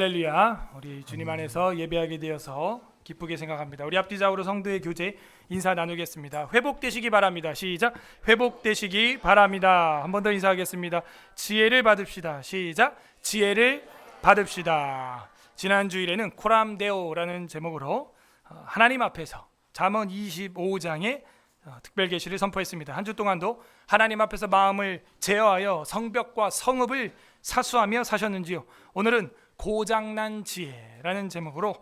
할렐루야. 우리 주님 안에서 예배하게 되어서 기쁘게 생각합니다. 우리 앞뒤좌우로 성도의 교제 인사 나누겠습니다. 회복되시기 바랍니다. 시작. 회복되시기 바랍니다. 한 번 더 인사하겠습니다. 지혜를 받읍시다. 시작. 지혜를 받읍시다. 지난 주일에는 코람데오라는 제목으로 하나님 앞에서 잠언 25장의 특별 계시를 선포했습니다. 한 주 동안도 하나님 앞에서 마음을 제어하여 성벽과 성읍을 사수하며 사셨는지요. 오늘은 고장난 지혜라는 제목으로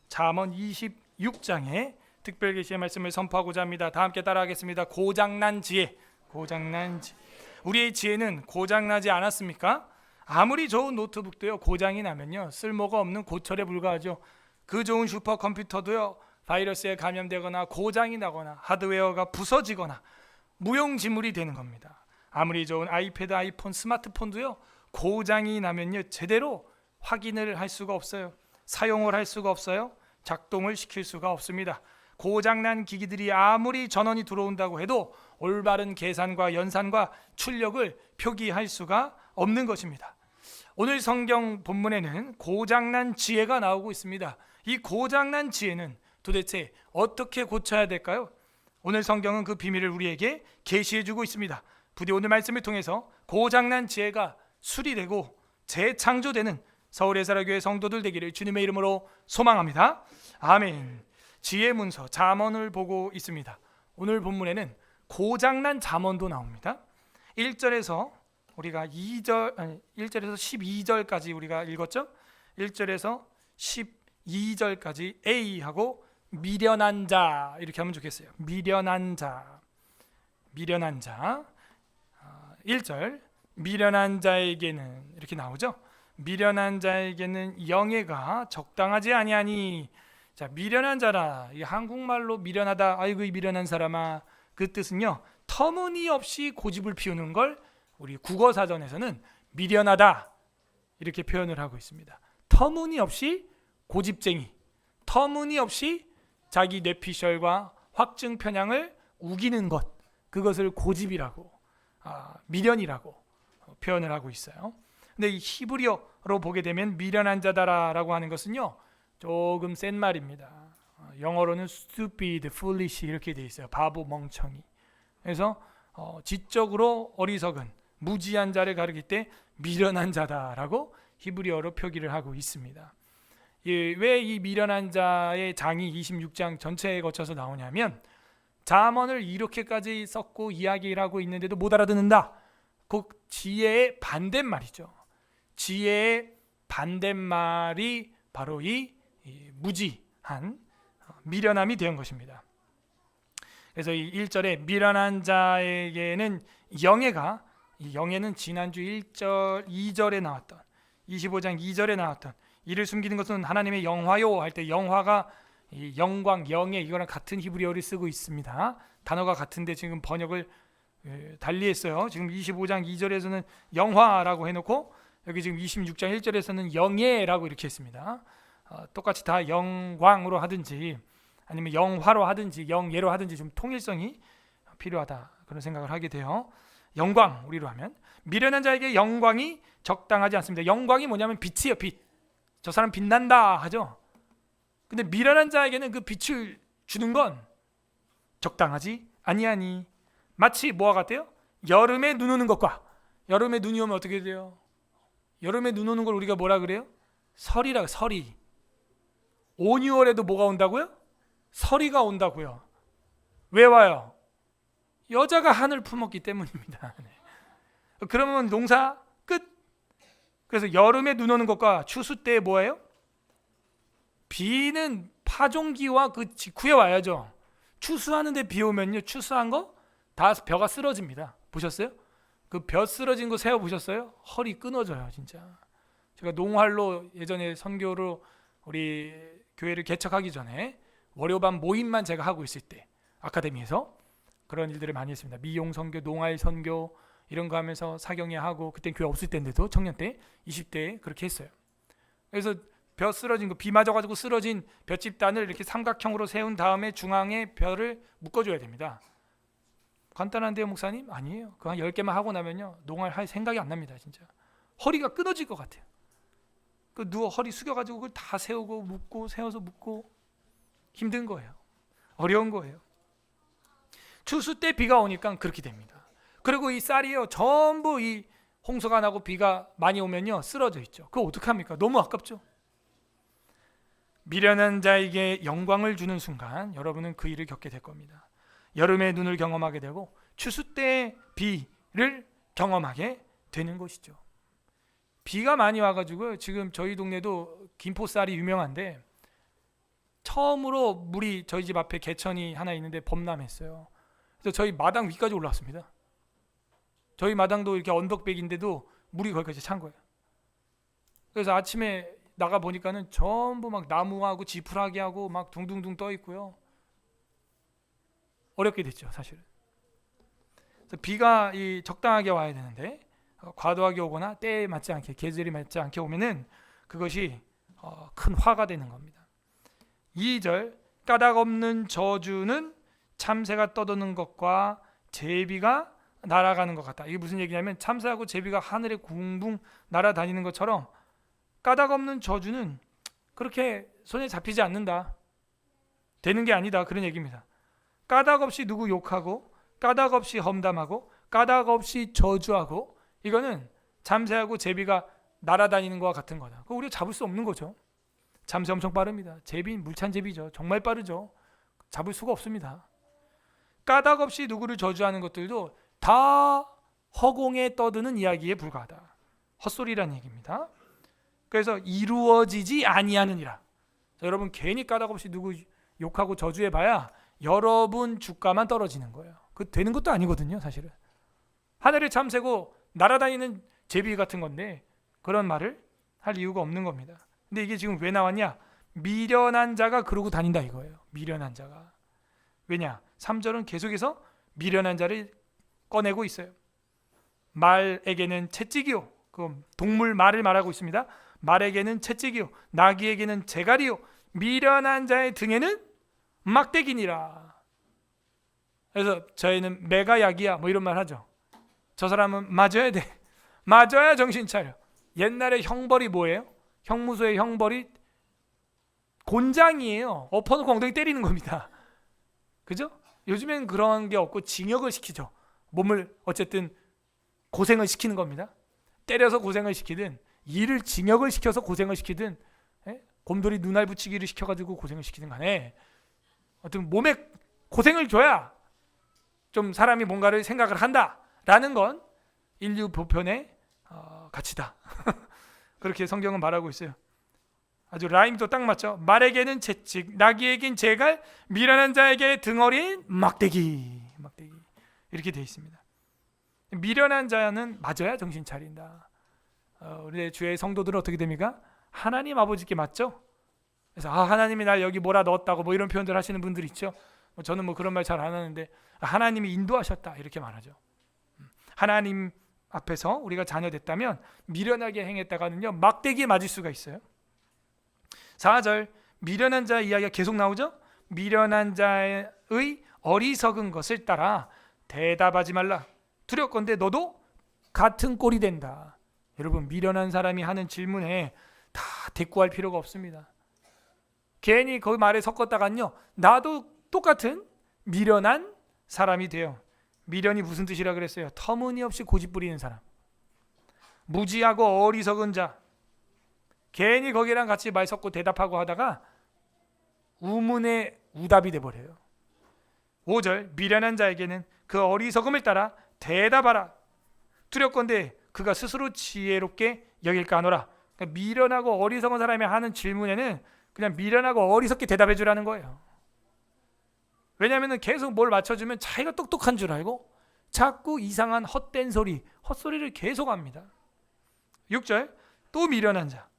잠언 26장의 특별 계시의 말씀을 선포하고자 합니다. 다 함께 따라하겠습니다. 고장난 지혜, 고장난 지혜. 우리의 지혜는 고장나지 않았습니까? 아무리 좋은 노트북도요, 고장이 나면요 쓸모가 없는 고철에 불과하죠. 그 좋은 슈퍼컴퓨터도요, 바이러스에 감염되거나 고장이 나거나 하드웨어가 부서지거나 무용지물이 되는 겁니다. 아무리 좋은 아이패드, 아이폰, 스마트폰도요, 고장이 나면요 제대로 확인을 할 수가 없어요. 사용을 할 수가 없어요. 작동을 시킬 수가 없습니다. 고장난 기기들이 아무리 전원이 들어온다고 해도 올바른 계산과 연산과 출력을 표기할 수가 없는 것입니다. 오늘 성경 본문에는 고장난 지혜가 나오고 있습니다. 이 고장난 지혜는 도대체 어떻게 고쳐야 될까요? 오늘 성경은 그 비밀을 우리에게 계시해 주고 있습니다. 부디 오늘 말씀을 통해서 고장난 지혜가 수리되고 재창조되는 서울예사라교회 성도들 되기를 주님의 이름으로 소망합니다. 아멘. 지혜 문서 잠언을 보고 있습니다. 오늘 본문에는 고장난 잠언도 나옵니다. 1절에서 우리가 1절에서 12절까지 우리가 읽었죠? 1절에서 12절까지 A하고 미련한 자 이렇게 하면 좋겠어요. 미련한 자. 1절 미련한 자에게는 이렇게 나오죠. 미련한 자에게는 영예가 적당하지 아니하니. 자, 미련한 자라. 이 한국말로 미련하다. 아이고 이 미련한 사람아. 그 뜻은요, 터무니없이 고집을 피우는 걸 우리 국어사전에서는 미련하다 이렇게 표현을 하고 있습니다. 터무니없이 고집쟁이, 터무니없이 자기 뇌피셜과 확증 편향을 우기는 것, 그것을 고집이라고, 미련이라고 표현을 하고 있어요. 근데 이 히브리어로 보게 되면 미련한 자다라고 하는 것은요 조금 센 말입니다. 영어로는 stupid, foolish 이렇게 돼 있어요. 바보, 멍청이. 그래서 지적으로 어리석은 무지한 자를 가리킬 때 미련한 자다라고 히브리어로 표기를 하고 있습니다. 왜 이 미련한 자의 장이 26장 전체에 거쳐서 나오냐면 잠언을 이렇게까지 썼고 이야기를 하고 있는데도 못 알아듣는다. 그 지혜의 반대말이죠. 지혜의 반대말이 바로 이 무지한 미련함이 되는 것입니다. 그래서 이 1절에 미련한 자에게는 영예가, 이 영예는 지난주 1절, 2절에 나왔던 25장 2절에 나왔던 이를 숨기는 것은 하나님의 영화요 할 때 영화가 이 영광, 영예 이거랑 같은 히브리어를 쓰고 있습니다. 단어가 같은데 지금 번역을 달리했어요. 지금 25장 2절에서는 영화라고 해놓고 여기 지금 26장 1절에서는 영예라고 이렇게 했습니다. 똑같이 다 영광으로 하든지 아니면 영화로 하든지 영예로 하든지 좀 통일성이 필요하다 그런 생각을 하게 돼요. 영광 우리로 하면 미련한 자에게 영광이 적당하지 않습니다. 영광이 뭐냐면 빛이에요. 빛. 저 사람 빛난다 하죠. 근데 미련한 자에게는 그 빛을 주는 건 적당하지 아니하니. 마치 뭐와 같아요? 여름에 눈 오는 것과, 여름에 눈이 오면 어떻게 돼요? 여름에 눈 오는 걸 우리가 뭐라 그래요? 설이라. 설이. 5, 6월에도 뭐가 온다고요? 서리가 온다고요. 왜 와요? 여자가 한을 품었기 때문입니다. 그러면 농사 끝. 그래서 여름에 눈 오는 것과 추수 때 뭐예요? 비는 파종기와 그 직후에 와야죠. 추수하는데 비 오면요, 추수한 거 다 벼가 쓰러집니다. 보셨어요? 그 벼 쓰러진 거 세워 보셨어요? 허리 끊어져요, 진짜. 제가 농활로 예전에 선교로 우리 교회를 개척하기 전에 월요밤 모임만 제가 하고 있을 때 아카데미에서 그런 일들을 많이 했습니다. 미용 선교, 농활 선교 이런 거 하면서 사경회 하고, 그때 교회 없을 때인데도 청년 때 20대에 그렇게 했어요. 그래서 벼 쓰러진 거, 비 맞아가지고 쓰러진 벼집단을 이렇게 삼각형으로 세운 다음에 중앙에 벼를 묶어줘야 됩니다. 간단한데요, 목사님? 아니에요. 그거 한 10개만 하고 나면요 농활 할 생각이 안 납니다. 진짜 허리가 끊어질 것 같아요. 그 누워 허리 숙여가지고 그걸 다 세우고 묶고 세워서 묶고 힘든 거예요. 어려운 거예요. 추수 때 비가 오니까 그렇게 됩니다. 그리고 이 쌀이요 전부 이 홍수가 나고 비가 많이 오면요 쓰러져 있죠. 그거 어떡합니까? 너무 아깝죠. 미련한 자에게 영광을 주는 순간 여러분은 그 일을 겪게 될 겁니다. 여름의 눈을 경험하게 되고 추수 때 비를 경험하게 되는 것이죠. 비가 많이 와가지고 지금 저희 동네도 김포쌀이 유명한데 처음으로 물이 저희 집 앞에 개천이 하나 있는데 범람했어요. 그래서 저희 마당 위까지 올라왔습니다. 저희 마당도 이렇게 언덕백인데도 물이 거기까지 찬 거예요. 그래서 아침에 나가 보니까는 전부 막 나무하고 지푸라기하고 막 둥둥둥 떠 있고요. 어렵게 됐죠, 사실은. 그래서 비가 적당하게 와야 되는데 과도하게 오거나 때에 맞지 않게 계절이 맞지 않게 오면은 그것이 큰 화가 되는 겁니다. 2절 까닭 없는 저주는 참새가 떠도는 것과 제비가 날아가는 것 같다. 이게 무슨 얘기냐면 참새하고 제비가 하늘에 붕붕 날아다니는 것처럼 까닭 없는 저주는 그렇게 손에 잡히지 않는다. 되는 게 아니다. 그런 얘기입니다. 까닭 없이 누구 욕하고 까닭 없이 험담하고 까닭 없이 저주하고 이거는 참새하고 제비가 날아다니는 것과 같은 거다. 그거 우리가 잡을 수 없는 거죠. 참새 엄청 빠릅니다. 제비는 물찬 제비죠. 정말 빠르죠. 잡을 수가 없습니다. 까닭 없이 누구를 저주하는 것들도 다 허공에 떠드는 이야기에 불과하다. 헛소리라는 얘기입니다. 그래서 이루어지지 아니하느니라. 여러분 괜히 까닭 없이 누구 욕하고 저주해봐야 여러분 주가만 떨어지는 거예요. 그 되는 것도 아니거든요, 사실은. 하늘에 참새고 날아다니는 제비 같은 건데 그런 말을 할 이유가 없는 겁니다. 근데 이게 지금 왜 나왔냐? 미련한 자가 그러고 다닌다 이거예요. 미련한 자가. 왜냐? 3절은 계속해서 미련한 자를 꺼내고 있어요. 말에게는 채찍이요. 그 동물 말을 말하고 있습니다. 말에게는 채찍이요. 나귀에게는 재갈이요. 미련한 자의 등에는 막대기니라. 그래서 저희는 매가 약이야 뭐 이런 말 하죠. 저 사람은 맞아야 돼. 맞아야 정신 차려. 옛날에 형벌이 뭐예요? 형무소의 형벌이 곤장이에요. 엎어놓고 엉덩이 때리는 겁니다. 그죠? 요즘엔 그런 게 없고 징역을 시키죠. 몸을 어쨌든 고생을 시키는 겁니다. 때려서 고생을 시키든 일을 징역을 시켜서 고생을 시키든 곰돌이 눈알 붙이기를 시켜가지고 고생을 시키든 간에 어떤 몸에 고생을 줘야 좀 사람이 뭔가를 생각을 한다라는 건 인류 보편의 가치다. 그렇게 성경은 말하고 있어요. 아주 라임도 딱 맞죠. 말에게는 채찍, 나귀에겐 재갈, 미련한 자에게 등어린 막대기 이렇게 되어 있습니다. 미련한 자는 맞아야 정신 차린다. 우리 주의 성도들은 어떻게 됩니까? 하나님 아버지께 맞죠? 그래서 하나님이 날 여기 몰아 넣었다고 뭐 이런 표현들 하시는 분들 있죠. 저는 뭐 그런 말 잘 안 하는데 하나님이 인도하셨다 이렇게 말하죠. 하나님 앞에서 우리가 자녀 됐다면 미련하게 행했다가는요 막대기에 맞을 수가 있어요. 4절 미련한 자의 이야기가 계속 나오죠. 미련한 자의 어리석은 것을 따라 대답하지 말라. 두렵건대 너도 같은 꼴이 된다. 여러분 미련한 사람이 하는 질문에 다 대꾸할 필요가 없습니다. 괜히 그 말에 섞었다간요 나도 똑같은 미련한 사람이 돼요. 미련이 무슨 뜻이라 그랬어요? 터무니없이 고집 부리는 사람, 무지하고 어리석은 자. 괜히 거기랑 같이 말 섞고 대답하고 하다가 우문의 우답이 돼버려요. 5절 미련한 자에게는 그 어리석음을 따라 대답하라. 두렵건대 그가 스스로 지혜롭게 여길까 하노라. 그러니까 미련하고 어리석은 사람이 하는 질문에는 그냥 미련하고 어리석게 대답해 주라는 거예요. 왜냐하면 계속 뭘 맞춰주면 자기가 똑똑한 줄 알고 자꾸 이상한 헛된 소리, 헛소리를 계속 합니다. 6절 또 미련한 자.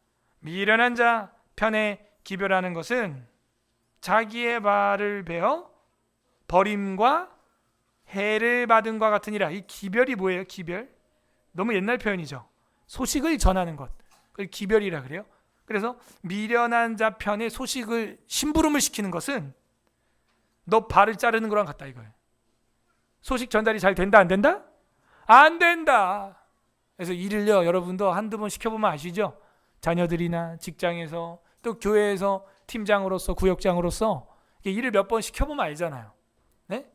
미련한 자 편에 기별하는 것은 자기의 발을 베어 버림과 해를 받은 것 같으니라. 이 기별이 뭐예요? 기별? 너무 옛날 표현이죠. 소식을 전하는 것. 그걸 기별이라 그래요. 그래서 미련한 자 편에 소식을 심부름을 시키는 것은 너 발을 자르는 거랑 같다 이거예요. 소식 전달이 잘 된다 안 된다? 안 된다. 그래서 일을요 여러분도 한두 번 시켜보면 아시죠? 자녀들이나 직장에서 또 교회에서 팀장으로서 구역장으로서 일을 몇 번 시켜보면 알잖아요. 네?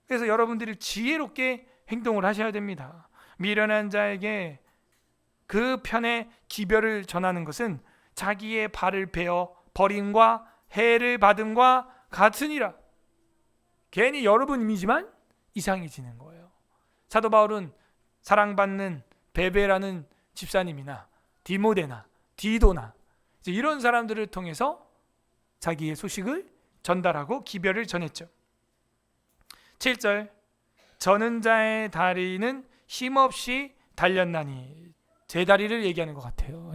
그래서 여러분들이 지혜롭게 행동을 하셔야 됩니다. 미련한 자에게 그 편의 기별을 전하는 것은 자기의 발을 베어 버림과 해를 받음과 같으니라. 괜히 여러분이지만 이상해지는 거예요. 사도 바울은 사랑받는 베베라는 집사님이나 디모데나 디도나 이런 사람들을 통해서 자기의 소식을 전달하고 기별을 전했죠. 7절 저는 자의 다리는 힘없이 달렸나니. 제 다리를 얘기하는 것 같아요.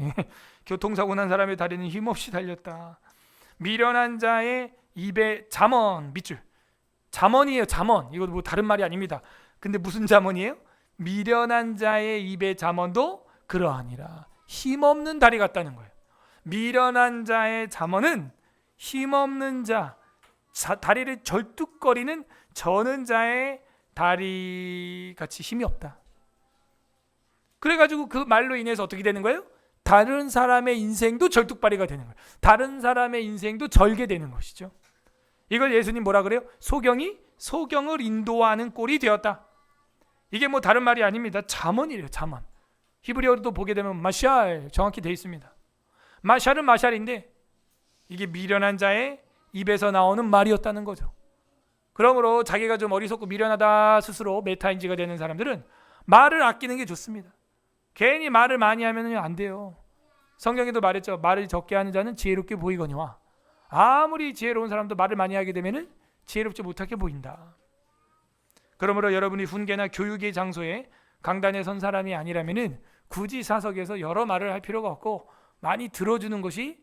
교통사고 난 사람의 다리는 힘없이 달렸다. 미련한 자의 입에 잠언 밑줄. 잠언이에요. 잠언. 이거 뭐 다른 말이 아닙니다. 근데 무슨 잠언이에요? 미련한 자의 입에 잠언도 그러하니라. 힘없는 다리 같다는 거예요. 미련한 자의 잠언은 힘없는 자, 다리를 절뚝거리는 저는 자의 다리 같이 힘이 없다. 그래가지고 그 말로 인해서 어떻게 되는 거예요? 다른 사람의 인생도 절뚝발이가 되는 거예요. 다른 사람의 인생도 절게 되는 것이죠. 이걸 예수님 뭐라 그래요? 소경이 소경을 인도하는 꼴이 되었다. 이게 뭐 다른 말이 아닙니다. 잠언이래요. 잠언. 히브리어로도 보게 되면 마샬 정확히 되어 있습니다. 마샬은 마샬인데 이게 미련한 자의 입에서 나오는 말이었다는 거죠. 그러므로 자기가 좀 어리석고 미련하다 스스로 메타인지가 되는 사람들은 말을 아끼는 게 좋습니다. 괜히 말을 많이 하면 안 돼요. 성경에도 말했죠. 말을 적게 하는 자는 지혜롭게 보이거니와. 아무리 지혜로운 사람도 말을 많이 하게 되면 지혜롭지 못하게 보인다. 그러므로 여러분이 훈계나 교육의 장소에 강단에 선 사람이 아니라면 굳이 사석에서 여러 말을 할 필요가 없고 많이 들어주는 것이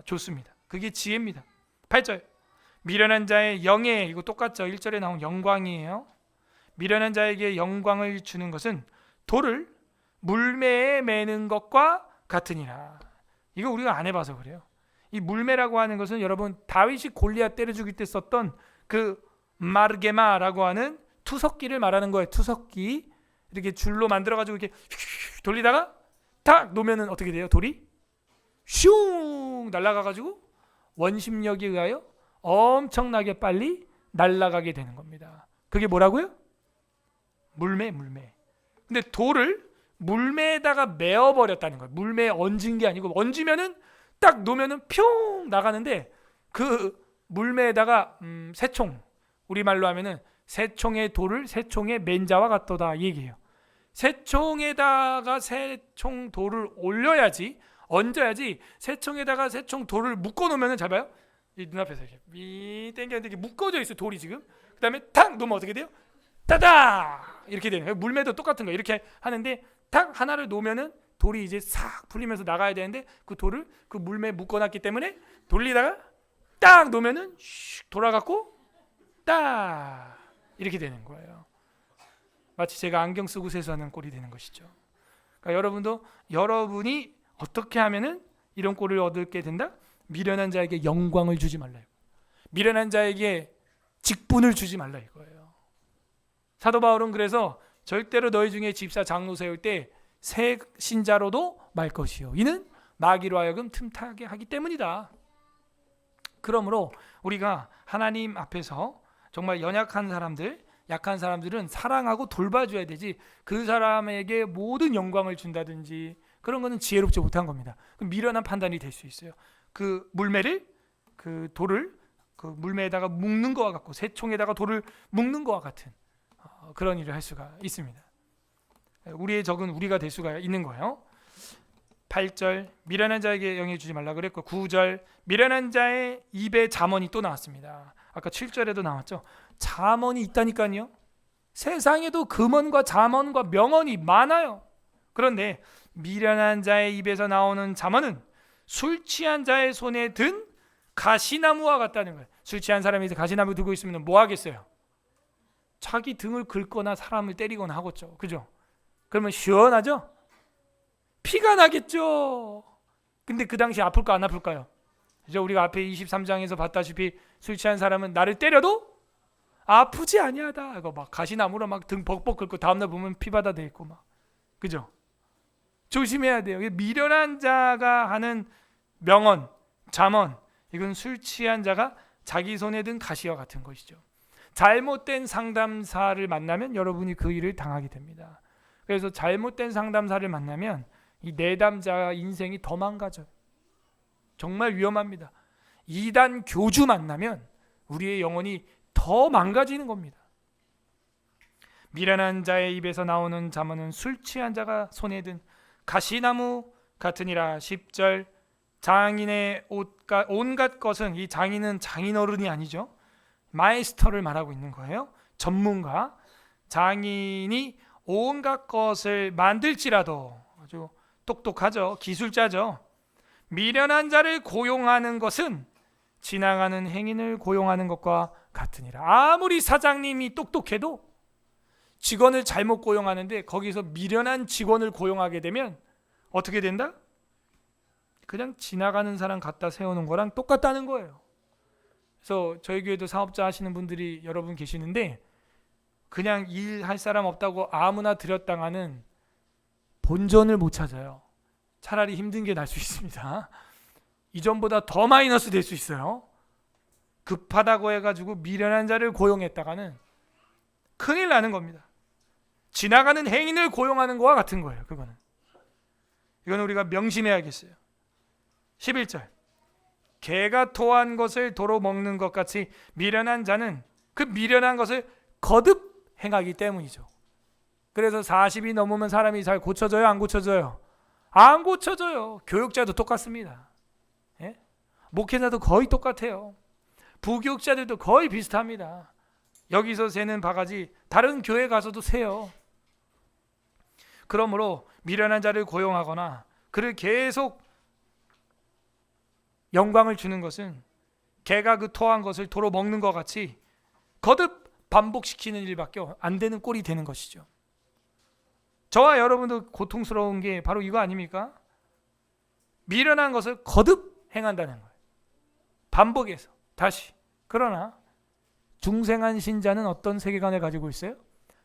좋습니다. 그게 지혜입니다. 8절 미련한 자의 영예, 이거 똑같죠. 1절에 나온 영광이에요. 미련한 자에게 영광을 주는 것은 돌을 물매에 매는 것과 같으니라. 이거 우리가 안 해봐서 그래요. 이 물매라고 하는 것은 여러분 다윗이 골리앗 때려 죽일 때 썼던 그 마르게마라고 하는 투석기를 말하는 거예요. 투석기 이렇게 줄로 만들어가지고 이렇게 돌리다가 딱 놓으면은 어떻게 돼요? 돌이 슝 날아가가지고 원심력에 의하여 엄청나게 빨리 날아가게 되는 겁니다. 그게 뭐라고요? 물매. 근데 돌을 물매에다가 메어버렸다는 거예요. 물매에 얹은 게 아니고 얹으면은 딱 놓으면은 평 나가는데 그 물매에다가 새총, 우리말로 하면은 새총의 돌을 새총의 맨자와 같도다 이 얘기예요. 새총에다가 새총 돌을 올려야지, 얹어야지. 새총에다가 새총 돌을 묶어 놓으면은 잘 봐요. 이 눈앞에서 이렇게 미 땡겼는데 이게 묶어져 있어 돌이 지금. 그다음에 탁 놓으면 어떻게 돼요? 따다 이렇게 되는 거예요. 물매도 똑같은 거예요. 이렇게 하는데 탁 하나를 놓으면은 돌이 이제 싹 풀리면서 나가야 되는데 그 돌을 그 물매에 묶어놨기 때문에 돌리다가 딱 놓으면은 슉 돌아갔고 딱 이렇게 되는 거예요. 마치 제가 안경 쓰고 세수하는 꼴이 되는 것이죠. 그러니까 여러분도 여러분이 어떻게 하면은 이런 꼴을 얻게 된다? 미련한 자에게 영광을 주지 말라. 미련한 자에게 직분을 주지 말라 이거예요. 사도 바울은 그래서 절대로 너희 중에 집사 장로 세울 때 새 신자로도 말 것이요. 이는 마귀로 하여금 틈타게 하기 때문이다. 그러므로 우리가 하나님 앞에서 정말 연약한 사람들, 약한 사람들은 사랑하고 돌봐줘야 되지 그 사람에게 모든 영광을 준다든지 그런 거는 지혜롭지 못한 겁니다. 미련한 판단이 될 수 있어요. 그 물매를, 그 돌을 그 물매에다가 묶는 것과 같고 새총에다가 돌을 묶는 것과 같은 그런 일을 할 수가 있습니다. 우리의 적은 우리가 될 수가 있는 거예요. 8절 미련한 자에게 영예 주지 말라 그랬고 9절 미련한 자의 입에 잠언이 또 나왔습니다. 아까 7절에도 나왔죠. 잠언이 있다니까요. 세상에도 금언과 잠언과 명언이 많아요. 그런데 미련한 자의 입에서 나오는 잠언은 술 취한 자의 손에 든 가시나무와 같다는 거예요. 술 취한 사람이 가시나무 들고 있으면 뭐 하겠어요? 자기 등을 긁거나 사람을 때리거나 하겠죠. 그죠? 그러면 시원하죠? 피가 나겠죠. 근데 그 당시 아플까 안 아플까요? 그죠? 우리가 앞에 23장에서 봤다시피 술 취한 사람은 나를 때려도 아프지 아니하다. 이거 막 가시나무로 막 등 벅벅 긁고 다음날 보면 피바다 돼 있고 막. 그죠? 조심해야 돼요. 미련한 자가 하는 명언, 잠언, 이건 술 취한 자가 자기 손에 든 가시와 같은 것이죠. 잘못된 상담사를 만나면 여러분이 그 일을 당하게 됩니다. 그래서 잘못된 상담사를 만나면 이 내담자 인생이 더 망가져요. 정말 위험합니다. 이단 교주 만나면 우리의 영혼이 더 망가지는 겁니다. 미련한 자의 입에서 나오는 잠언은 술 취한 자가 손에 든 가시나무 같으니라. 10절 장인의 온갖 것은, 이 장인은 장인어른이 아니죠. 마이스터를 말하고 있는 거예요. 전문가. 장인이 온갖 것을 만들지라도, 아주 똑똑하죠. 기술자죠. 미련한 자를 고용하는 것은 지나가는 행인을 고용하는 것과 같으니라. 아무리 사장님이 똑똑해도 직원을 잘못 고용하는데 거기서 미련한 직원을 고용하게 되면 어떻게 된다? 그냥 지나가는 사람 갖다 세우는 거랑 똑같다는 거예요. 그래서 저희 교회도 사업자 하시는 분들이 여러분 계시는데, 그냥 일할 사람 없다고 아무나 들였다가는 본전을 못 찾아요. 차라리 힘든 게 날 수 있습니다. 이전보다 더 마이너스 될 수 있어요. 급하다고 해가지고 미련한 자를 고용했다가는 큰일 나는 겁니다. 지나가는 행인을 고용하는 거와 같은 거예요. 이건 우리가 명심해야겠어요. 11절 개가 토한 것을 도로 먹는 것 같이 미련한 자는 그 미련한 것을 거듭 행하기 때문이죠. 그래서 40이 넘으면 사람이 잘 고쳐져요? 안 고쳐져요? 안 고쳐져요. 교육자도 똑같습니다. 예? 목회자도 거의 똑같아요. 부교육자들도 거의 비슷합니다. 여기서 새는 바가지 다른 교회 가서도 새요. 그러므로 미련한 자를 고용하거나 그를 계속 영광을 주는 것은 개가 그 토한 것을 도로 먹는 것 같이 거듭 반복시키는 일밖에 안 되는 꼴이 되는 것이죠. 저와 여러분도 고통스러운 게 바로 이거 아닙니까? 미련한 것을 거듭 행한다는 거예요. 반복해서 다시. 그러나 중생한 신자는 어떤 세계관을 가지고 있어요?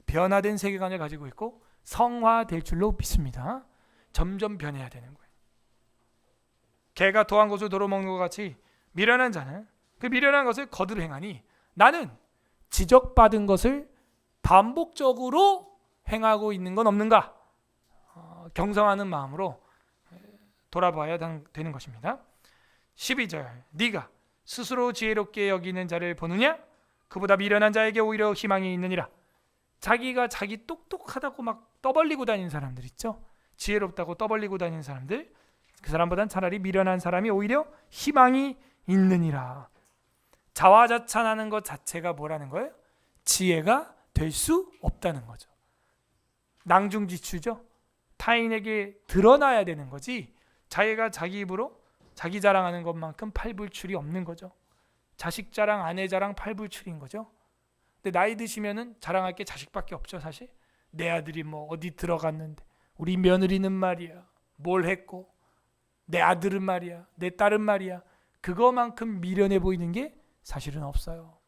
변화된 세계관을 가지고 있고 성화될 줄로 믿습니다. 점점 변해야 되는 거예요. 개가 토한 것을 도로 먹는 것 같이 미련한 자는 그 미련한 것을 거듭 행하니 나는 지적받은 것을 반복적으로 행하고 있는 건 없는가? 경성하는 마음으로 돌아봐야 되는 것입니다. 12절 네가 스스로 지혜롭게 여기는 자를 보느냐? 그보다 미련한 자에게 오히려 희망이 있느니라. 자기가 자기 똑똑하다고 막 떠벌리고 다니는 사람들 있죠. 지혜롭다고 떠벌리고 다니는 사람들, 그 사람보단 차라리 미련한 사람이 오히려 희망이 있느니라. 자화자찬하는 것 자체가 뭐라는 거예요? 지혜가 될 수 없다는 거죠. 낭중지추죠. 타인에게 드러나야 되는 거지 자기가 자기 입으로 자기 자랑하는 것만큼 팔불출이 없는 거죠. 자식 자랑, 아내 자랑, 팔불출인 거죠. 근데 나이 드시면은 자랑할 게 자식밖에 없죠. 사실 내 아들이 뭐 어디 들어갔는데, 우리 며느리는 말이야 뭘 했고, 내 아들은 말이야, 내 딸은 말이야, 그거만큼 미련해 보이는 게 사실은 없어요.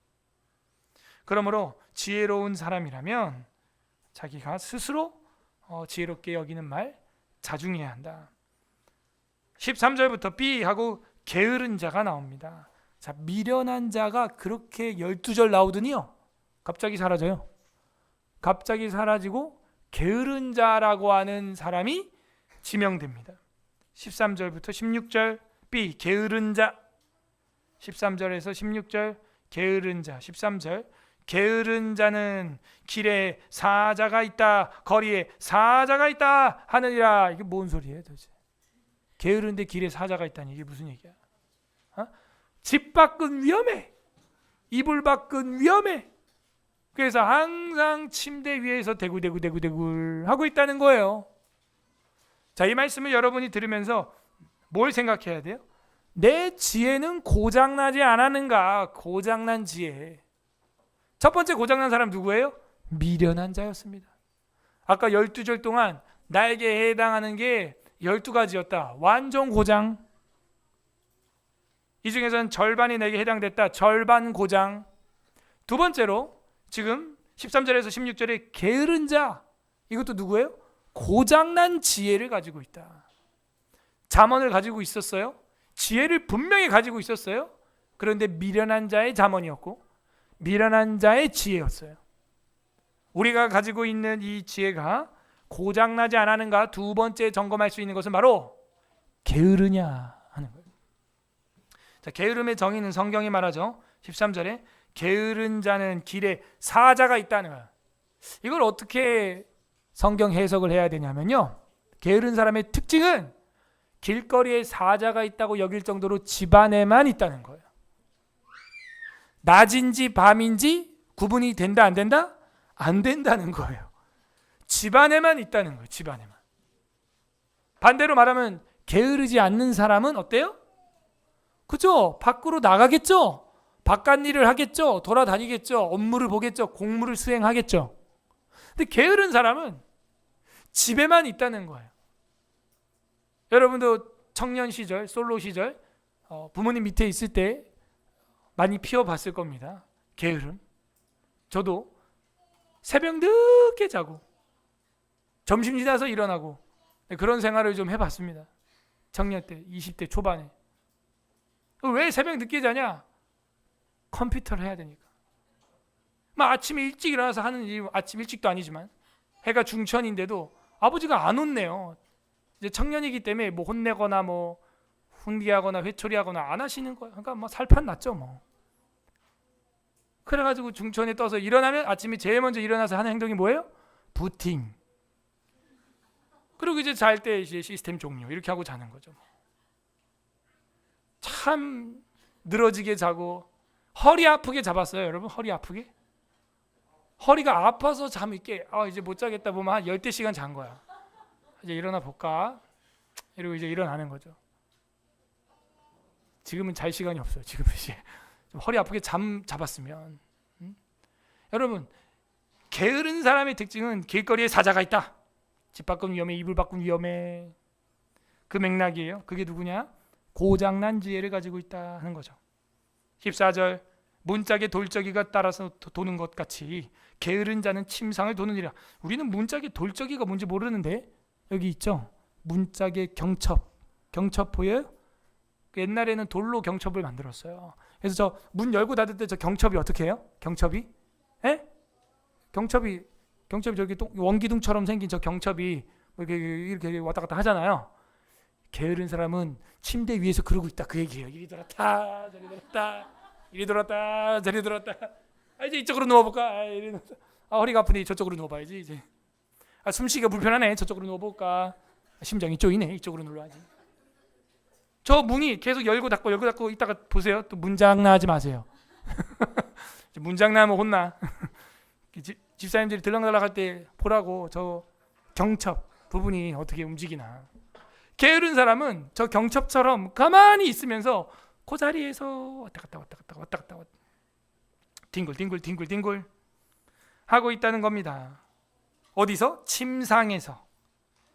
그러므로 지혜로운 사람이라면 자기가 스스로 지혜롭게 여기는 말 자중해야 한다. 13절부터 B 하고 게으른 자가 나옵니다. 자, 미련한 자가 그렇게 12절 나오더니요 갑자기 사라져요. 갑자기 사라지고 게으른 자라고 하는 사람이 지명됩니다. 13절부터 16절 B 게으른 자, 13절에서 16절 게으른 자, 13절 게으른 자는 길에 사자가 있다, 거리에 사자가 있다 하느니라. 이게 뭔 소리예요 도대체? 게으른데 길에 사자가 있다니 이게 무슨 얘기야? 집 밖은 위험해, 이불 밖은 위험해. 그래서 항상 침대 위에서 대굴 하고 있다는 거예요. 자, 이 말씀을 여러분이 들으면서 뭘 생각해야 돼요? 내 지혜는 고장나지 않았는가? 고장난 지혜. 첫 번째 고장난 사람 누구예요? 미련한 자였습니다. 아까 12절 동안 나에게 해당하는 게 12가지였다. 완전 고장. 이 중에서는 절반이 내게 해당됐다. 절반 고장. 두 번째로 지금 13절에서 16절에 게으른 자. 이것도 누구예요? 고장난 지혜를 가지고 있다. 잠언을 가지고 있었어요. 지혜를 분명히 가지고 있었어요. 그런데 미련한 자의 잠언이었고 미련한 자의 지혜였어요. 우리가 가지고 있는 이 지혜가 고장나지 않았는가 두 번째 점검할 수 있는 것은 바로 게으르냐 하는 거예요. 자, 게으름의 정의는 성경이 말하죠. 13절에 게으른 자는 길에 사자가 있다는 거예요. 이걸 어떻게 성경 해석을 해야 되냐면요, 게으른 사람의 특징은 길거리에 사자가 있다고 여길 정도로 집안에만 있다는 거예요. 낮인지 밤인지 구분이 된다 안 된다? 안 된다는 거예요. 집안에만 있다는 거예요. 집안에만. 반대로 말하면 게으르지 않는 사람은 어때요? 그죠? 밖으로 나가겠죠? 바깥 일을 하겠죠? 돌아다니겠죠? 업무를 보겠죠? 공무를 수행하겠죠? 근데 게으른 사람은 집에만 있다는 거예요. 여러분도 청년 시절, 솔로 시절 부모님 밑에 있을 때 많이 피워봤을 겁니다. 게으름. 저도 새벽 늦게 자고 점심 지나서 일어나고 그런 생활을 좀 해봤습니다. 청년 때, 20대 초반에. 왜 새벽 늦게 자냐? 컴퓨터를 해야 되니까. 아침에 일찍 일어나서 하는 일이 아침 일찍도 아니지만 해가 중천인데도 아버지가 안 혼내요. 이제 청년이기 때문에 뭐 혼내거나 뭐 훈계하거나 회초리하거나 안 하시는 거예요. 그러니까 뭐 살판 났죠 뭐. 그래가지고 중천에 떠서 일어나면 아침에 제일 먼저 일어나서 하는 행동이 뭐예요? 부팅. 그리고 이제 잘 때 이제 시스템 종료 이렇게 하고 자는 거죠. 참 늘어지게 자고 허리 아프게 잡았어요, 여러분. 허리 아프게. 허리가 아파서 잠 있게 이제 못 자겠다 보면 한 10대 잔 거야. 이제 일어나 볼까? 이러고 이제 일어나는 거죠. 지금은 잘 시간이 없어요. 지금 이제 좀 허리 아프게 잠 잡았으면. 여러분, 게으른 사람의 특징은 길거리에 사자가 있다. 집 밖은 위험해, 이불 밖은 위험해. 그 맥락이에요. 그게 누구냐? 고장난 지혜를 가지고 있다 하는 거죠. 14절 문짝에 돌적이가 따라서 도는 것 같이 게으른 자는 침상을 도느니라. 우리는 문짝에 돌적이가 뭔지 모르는데 여기 있죠. 문짝에 경첩 보여요? 옛날에는 돌로 경첩을 만들었어요. 그래서 저 문 열고 닫을 때 저 경첩이 어떻게 해요? 경첩이? 에? 경첩이 저기 원기둥처럼 생긴 저 경첩이 이렇게 왔다 갔다 하잖아요. 게으른 사람은 침대 위에서 그러고 있다 그 얘기예요. 이리 돌았다 저리 돌았다 이리 돌았다 저리 돌았다. 이제 이쪽으로 누워볼까? 허리가 아프니 저쪽으로 누워봐야지. 이제 숨쉬기가 불편하네. 저쪽으로 누워볼까? 심장이 쪼이네. 이쪽으로 눌러야지. 저 문이 계속 열고 닫고 이따가 보세요. 또 문장나하지 마세요. 문장나하면 혼나. 집사님들이 들락날락 할 때 보라고 저 경첩 부분이 어떻게 움직이나. 게으른 사람은 저 경첩처럼 가만히 있으면서 그 자리에서 왔다 갔다 뒹굴 하고 있다는 겁니다. 어디서? 침상에서.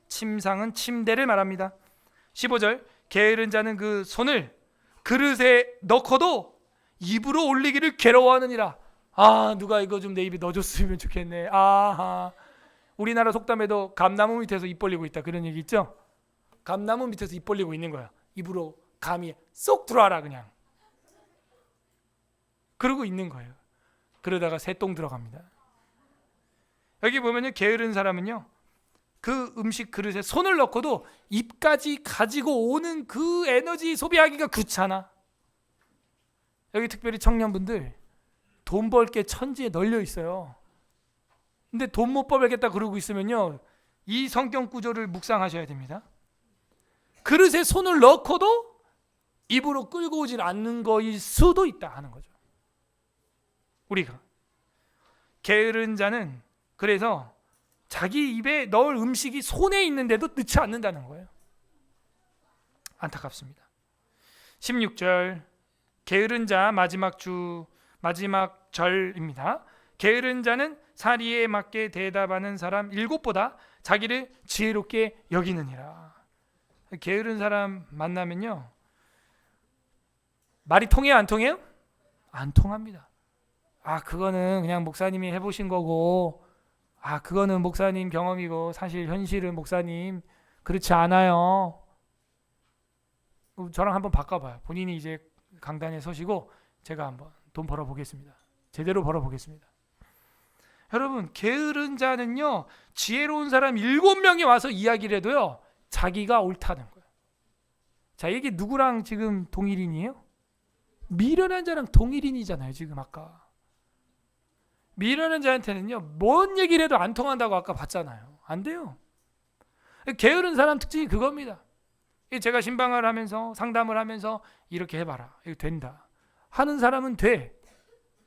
침상은 침대를 말합니다. 15절 게으른 자는 그 손을 그릇에 넣고도 입으로 올리기를 괴로워하느니라. 누가 이거 좀 내 입에 넣어줬으면 좋겠네. 우리나라 속담에도 감나무 밑에서 입 벌리고 있다 그런 얘기 있죠. 감나무 밑에서 입 벌리고 있는 거야. 입으로 감이 쏙 들어와라 그냥. 그러고 있는 거예요. 그러다가 새똥 들어갑니다. 여기 보면요, 게으른 사람은요 그 음식 그릇에 손을 넣고도 입까지 가지고 오는 그 에너지 소비하기가 귀찮아. 여기 특별히 청년분들 돈 벌 게 천지에 널려 있어요. 근데 돈 못 벌겠다 그러고 있으면요 이 성경 구조를 묵상하셔야 됩니다. 그릇에 손을 넣고도 입으로 끌고 오질 않는 거일 수도 있다 하는 거죠. 우리가 게으른 자는 그래서 자기 입에 넣을 음식이 손에 있는데도 넣지 않는다는 거예요. 안타깝습니다. 16절 게으른 자 마지막 절입니다. 게으른 자는 사리에 맞게 대답하는 사람 7보다 자기를 지혜롭게 여기느니라. 게으른 사람 만나면요 말이 통해요 안 통해요? 안 통합니다. 그거는 그냥 목사님이 해보신 거고 그거는 목사님 경험이고 사실 현실은 목사님 그렇지 않아요. 저랑 한번 바꿔봐요. 본인이 이제 강단에 서시고 제가 한번 돈 벌어보겠습니다. 제대로 벌어보겠습니다. 여러분, 게으른 자는요, 지혜로운 사람 7명이 와서 이야기를 해도요, 자기가 옳다는 거예요. 자, 이게 누구랑 지금 동일인이에요? 미련한 자랑 동일인이잖아요. 지금 아까 미련한 자한테는요, 뭔 얘기를 해도 안 통한다고 아까 봤잖아요. 안 돼요. 게으른 사람 특징이 그겁니다. 제가 신방을 하면서 상담을 하면서 이렇게 해봐라, 이거 된다 하는 사람은 돼,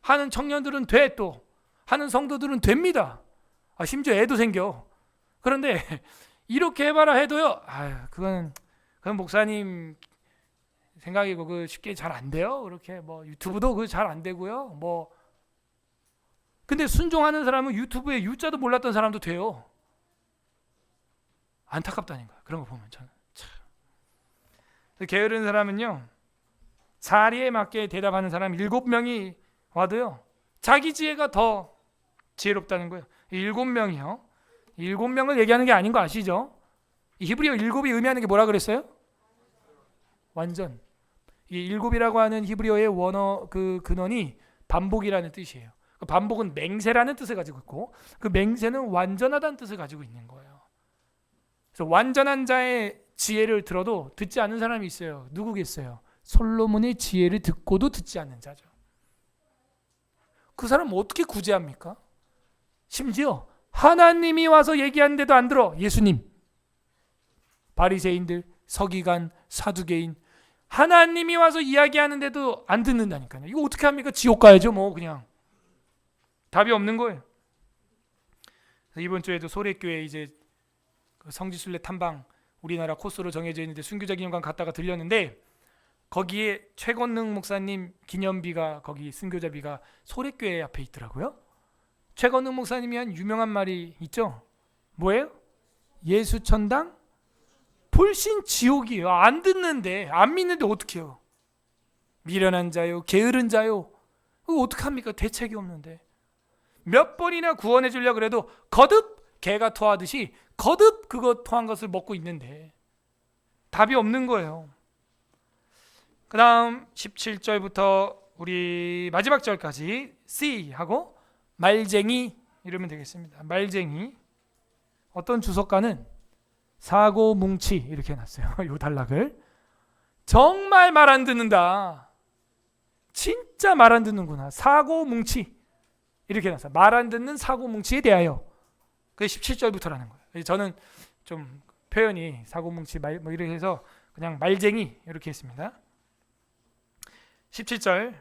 하는 청년들은 돼, 또 하는 성도들은 됩니다. 심지어 애도 생겨. 그런데 이렇게 해봐라 해도요, 그건 목사님 생각이고 그 쉽게 잘 안 돼요. 그렇게 뭐 유튜브도 그 잘 안 되고요. 뭐 근데 순종하는 사람은 유튜브에 유자도 몰랐던 사람도 돼요. 안타깝다는 거야. 그런 거 보면 저는 참. 게으른 사람은요, 자리에 맞게 대답하는 사람 7명이 와도요, 자기 지혜가 더 지혜롭다는 거예요. 7명이요. 7명을 얘기하는 게 아닌 거 아시죠? 이 히브리어 7이 의미하는 게 뭐라 그랬어요? 완전. 이 7이라고 하는 히브리어의 원어 그 근원이 반복이라는 뜻이에요. 그 반복은 맹세라는 뜻을 가지고 있고, 그 맹세는 완전하다는 뜻을 가지고 있는 거예요. 그래서 완전한 자의 지혜를 들어도 듣지 않는 사람이 있어요. 누구겠어요? 솔로몬의 지혜를 듣고도 듣지 않는 자죠. 그 사람 어떻게 구제합니까? 심지어 하나님이 와서 얘기하는데도 안 들어. 예수님, 바리새인들, 서기관, 사두개인, 하나님이 와서 이야기하는데도 안 듣는다니까요. 이거 어떻게 합니까? 지옥 가야죠, 뭐. 그냥 답이 없는 거예요. 이번 주에도 소래교회 이제 성지순례 탐방 우리나라 코스로 정해져 있는데 순교자 기념관 갔다가 들렸는데, 거기에 최건능 목사님 기념비가, 거기 순교자비가 소래교회 앞에 있더라고요. 최건능 목사님이 한 유명한 말이 있죠. 뭐예요? 예수천당 불신 지옥이에요. 안 듣는데, 안 믿는데 어떡해요? 미련한 자요, 게으른 자요. 그거 어떡합니까? 대책이 없는데. 몇 번이나 구원해 주려고 그래도 거듭 개가 토하듯이 거듭 그거 토한 것을 먹고 있는데 답이 없는 거예요. 그 다음 17절부터 우리 마지막 절까지 C 하고 말쟁이 이러면 되겠습니다. 말쟁이. 어떤 주석가는 사고뭉치 이렇게 해놨어요. 요 단락을. 정말 말 안 듣는다. 진짜 말 안 듣는구나. 사고뭉치 이렇게 해놨어요. 말 안 듣는 사고뭉치에 대하여. 그게 17절부터라는 거예요. 저는 좀 표현이 사고뭉치 뭐 이렇게 해서 그냥 말쟁이 이렇게 했습니다. 17절,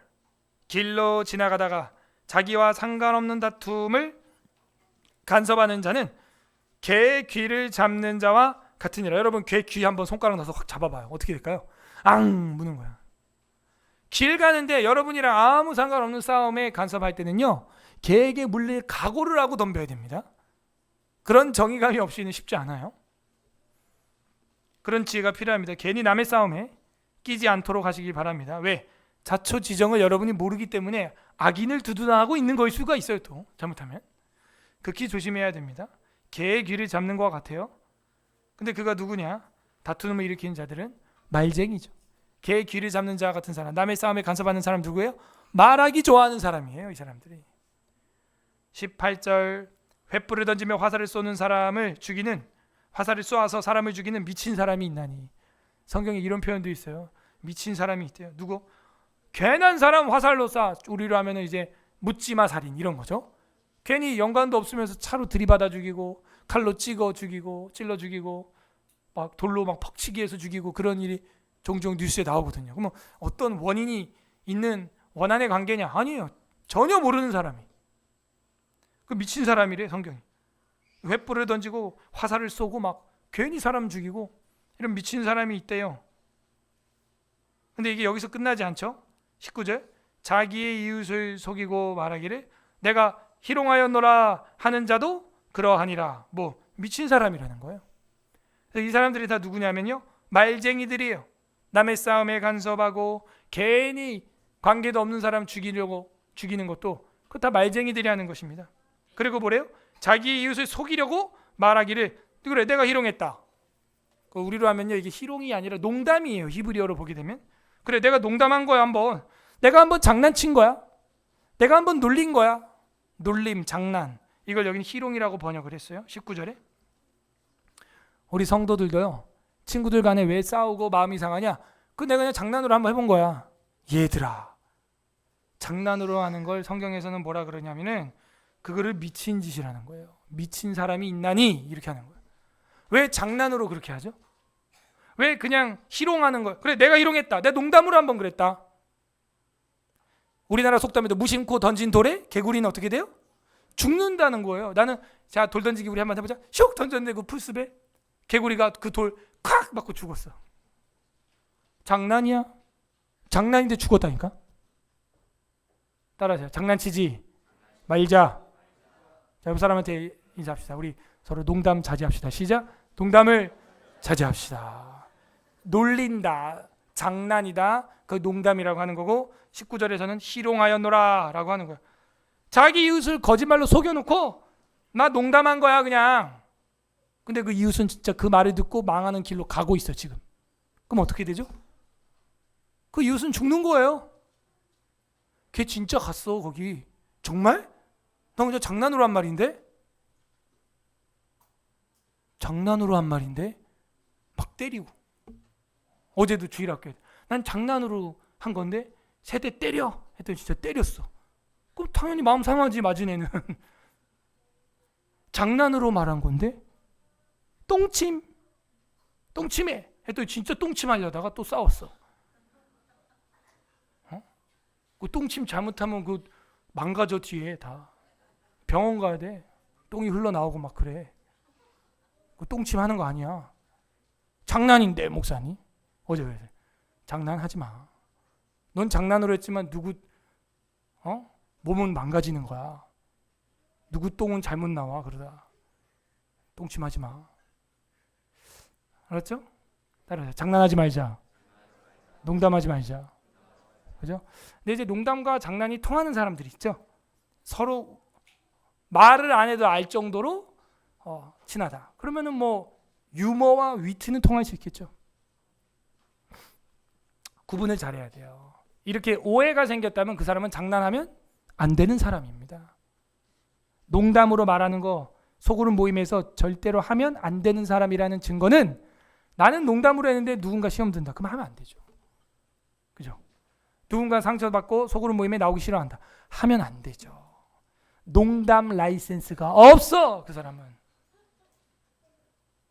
길로 지나가다가 자기와 상관없는 다툼을 간섭하는 자는 개 귀를 잡는 자와 같으니라. 여러분, 개 귀 한번 손가락 넣어서 확 잡아봐요. 어떻게 될까요? 앙 무는 거야. 길 가는데 여러분이랑 아무 상관없는 싸움에 간섭할 때는요, 개에게 물릴 각오를 하고 덤벼야 됩니다. 그런 정의감이 없이는 쉽지 않아요. 그런 지혜가 필요합니다. 괜히 남의 싸움에 끼지 않도록 하시길 바랍니다. 왜? 자초지정을 여러분이 모르기 때문에 악인을 두둔하고 있는 거일 수가 있어요. 또 잘못하면 극히 조심해야 됩니다. 개의 귀를 잡는 것 같아요. 근데 그가 누구냐? 다투음을 일으키는 자들은 말쟁이죠. 개의 귀를 잡는 자 같은 사람, 남의 싸움에 간섭하는 사람 누구예요? 말하기 좋아하는 사람이에요. 이 사람들이. 18절, 횃불을 던지며 화살을 쏘는 사람을 죽이는, 화살을 쏘아서 사람을 죽이는 미친 사람이 있나니. 성경에 이런 표현도 있어요. 미친 사람이 있대요. 누구? 괜한 사람 화살로 쏴. 우리로 하면은 이제 묻지마 살인 이런 거죠. 괜히 연관도 없으면서 차로 들이받아 죽이고, 칼로 찍어 죽이고, 찔러 죽이고, 막 돌로 막 퍽치기 해서 죽이고, 그런 일이 종종 뉴스에 나오거든요. 그러면 어떤 원인이 있는 원한의 관계냐? 아니에요. 전혀 모르는 사람이. 그 미친 사람이래, 성경이. 횃불을 던지고 화살을 쏘고 막 괜히 사람 죽이고 이런 미친 사람이 있대요. 근데 이게 여기서 끝나지 않죠? 19절, 자기의 이웃을 속이고 말하기를 내가 희롱하였노라 하는 자도 그러하니라. 뭐 미친 사람이라는 거예요. 이 사람들이 다 누구냐면요, 말쟁이들이에요. 남의 싸움에 간섭하고 괜히 관계도 없는 사람 죽이는 것도 그거 다 말쟁이들이 하는 것입니다. 그리고 뭐래요? 자기 이웃을 속이려고 말하기를 그래 내가 희롱했다. 우리로 하면요 이게 희롱이 아니라 농담이에요. 히브리어로 보게 되면 그래 내가 농담한 거야 한번. 내가 한번 장난친 거야. 내가 한번 놀린 거야. 놀림, 장난. 이걸 여기는 희롱이라고 번역을 했어요. 19절에. 우리 성도들도요. 친구들 간에 왜 싸우고 마음이 상하냐? 내가 그냥 장난으로 한번 해본 거야. 얘들아. 장난으로 하는 걸 성경에서는 뭐라 그러냐면은 그거를 미친 짓이라는 거예요. 미친 사람이 있나니 이렇게 하는 거예요. 왜 장난으로 그렇게 하죠? 왜 그냥 희롱하는 거예요? 그래 내가 희롱했다. 내가 농담으로 한번 그랬다. 우리나라 속담에도 무심코 던진 돌에 개구리는 어떻게 돼요? 죽는다는 거예요. 나는 자 돌 던지기 우리 한번 해보자. 슉 던졌는데 그 풀숲에 개구리가 그 돌 콱 맞고 죽었어. 장난이야? 장난인데 죽었다니까? 따라하세요. 장난치지 말자. 자, 옆 사람한테 인사합시다. 우리 서로 농담 자제합시다. 시작. 농담을 자제합시다. 놀린다, 장난이다. 그 농담이라고 하는 거고 19절에서는 희롱하였노라 라고 하는 거예요. 자기 이웃을 거짓말로 속여놓고 나 농담한 거야 그냥. 근데 그 이웃은 진짜 그 말을 듣고 망하는 길로 가고 있어 지금. 그럼 어떻게 되죠? 그 이웃은 죽는 거예요. 걔 진짜 갔어 거기. 정말? 나 그냥 장난으로 한 말인데? 장난으로 한 말인데? 막 때리고. 어제도 주일학교에 난 장난으로 한 건데 세 대 때려 했더니 진짜 때렸어. 그럼 당연히 마음 상하지 맞은 애는. 장난으로 말한 건데 똥침해 했더니 진짜 똥침하려다가 또 싸웠어. 그 똥침 잘못하면 그 망가져 뒤에 다. 병원 가야 돼. 똥이 흘러나오고 막 그래. 그 똥침 하는 거 아니야. 장난인데 목사님. 어제 왜 장난하지 마. 넌 장난으로 했지만 누구 몸은 망가지는 거야. 누구 똥은 잘못 나와 그러다. 똥침하지 마. 알았죠? 따라서 장난하지 말자. 농담하지 말자. 그죠? 근데 이제 농담과 장난이 통하는 사람들이 있죠. 서로 말을 안 해도 알 정도로 친하다. 그러면은 뭐 유머와 위트는 통할 수 있겠죠. 구분을 잘해야 돼요. 이렇게 오해가 생겼다면 그 사람은 장난하면 안 되는 사람입니다. 농담으로 말하는 거 소그룹 모임에서 절대로 하면 안 되는 사람이라는 증거는 나는 농담으로 했는데 누군가 시험 든다. 그럼 하면 안 되죠. 그죠? 누군가 상처받고 소그룹 모임에 나오기 싫어한다. 하면 안 되죠. 농담 라이센스가 없어. 그 사람은.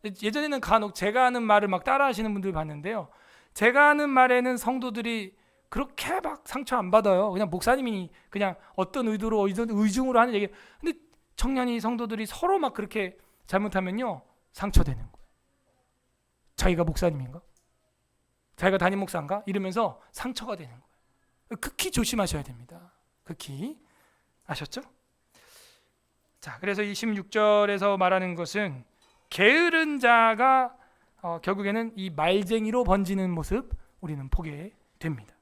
예전에는 간혹 제가 하는 말을 막 따라하시는 분들 봤는데요. 제가 하는 말에는 성도들이 그렇게 막 상처 안 받아요. 그냥 목사님이 그냥 어떤 의도로 의중으로 하는 얘기. 근데 청년이 성도들이 서로 막 그렇게 잘못하면요 상처되는 거예요. 자기가 목사님인가? 자기가 담임 목사인가? 이러면서 상처가 되는 거예요. 극히 조심하셔야 됩니다. 극히. 아셨죠? 자, 그래서 이 16절에서 말하는 것은 게으른 자가 결국에는 이 말쟁이로 번지는 모습 우리는 보게 됩니다.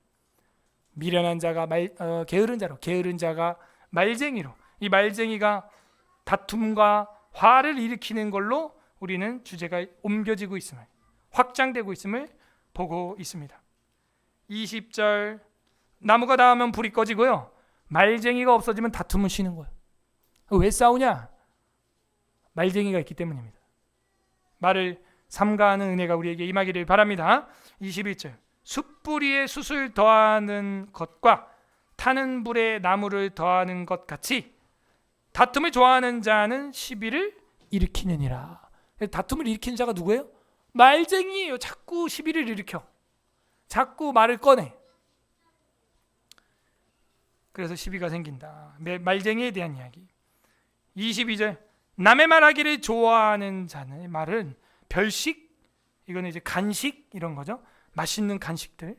미련한 자가 게으른 자가 말쟁이로, 이 말쟁이가 다툼과 화를 일으키는 걸로 우리는 주제가 옮겨지고 있음을, 확장되고 있음을 보고 있습니다. 20절 나무가 닿으면 불이 꺼지고요. 말쟁이가 없어지면 다툼은 쉬는 거예요. 왜 싸우냐? 말쟁이가 있기 때문입니다. 말을 삼가하는 은혜가 우리에게 임하기를 바랍니다. 21절 숯불위에 숯을 더하는 것과 타는 불에 나무를 더하는 것 같이 다툼을 좋아하는 자는 시비를 일으키느니라. 다툼을 일으키는 자가 누구예요? 말쟁이에요. 자꾸 시비를 일으켜. 자꾸 말을 꺼내. 그래서 시비가 생긴다. 말쟁이에 대한 이야기. 22절 남의 말하기를 좋아하는 자의 말은 별식, 이거는 이제 간식 이런 거죠. 맛있는 간식들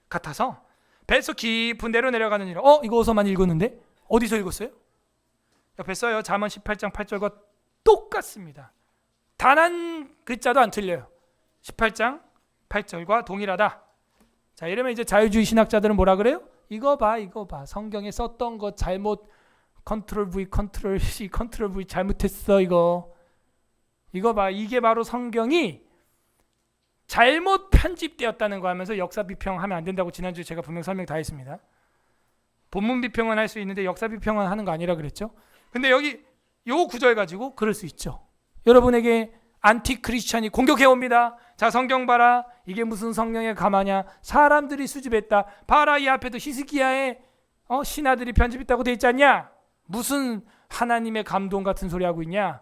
같아서 배에서 깊은 데로 내려가느니라. 이거 어서만 읽었는데 어디서 읽었어요? 옆에 써요. 잠언 18장 8절과 똑같습니다. 단 한 글자도 안 틀려요. 18장 8절과 동일하다. 자, 이러면 이제 자유주의 신학자들은 뭐라 그래요? 이거 봐. 성경에 썼던 것 잘못 컨트롤 V, 컨트롤 C, 컨트롤 V 잘못했어 이거 봐. 이게 바로 성경이 잘못 편집되었다는 거 하면서 역사 비평하면 안 된다고 지난주에 제가 분명 설명 다 했습니다. 본문 비평은 할 수 있는데 역사 비평은 하는 거 아니라 그랬죠. 근데 여기 요 구절 가지고 그럴 수 있죠. 여러분에게 안티 크리스찬이 공격해 옵니다. 자, 성경 봐라. 이게 무슨 성령의 가마냐. 사람들이 수집했다. 봐라, 이 앞에도 히스기야의 신하들이 편집했다고 돼 있지 않냐. 무슨 하나님의 감동 같은 소리 하고 있냐.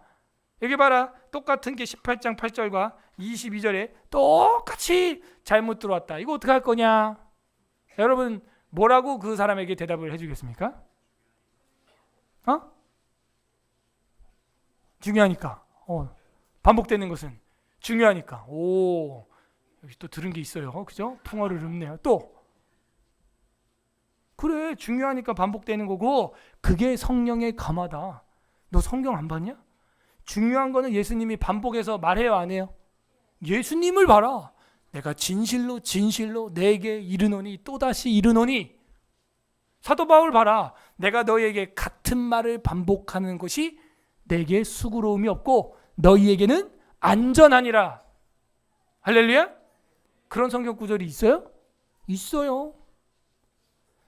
여기 봐라. 똑같은 게 18장 8절과 22절에 똑같이 잘못 들어왔다. 이거 어떻게 할 거냐. 여러분 뭐라고 그 사람에게 대답을 해주겠습니까? 중요하니까. 반복되는 것은 중요하니까. 오, 여기 또 들은 게 있어요. 그죠? 풍어를 읊네요. 또 그래, 중요하니까 반복되는 거고 그게 성령의 감화다. 너 성경 안 봤냐? 중요한 거는 예수님이 반복해서 말해요, 안 해요? 예수님을 봐라. 내가 진실로 진실로 내게 이르노니 또다시 이르노니. 사도 바울 봐라. 내가 너희에게 같은 말을 반복하는 것이 내게 수고로움이 없고 너희에게는 안전하니라. 할렐루야? 그런 성경 구절이 있어요? 있어요.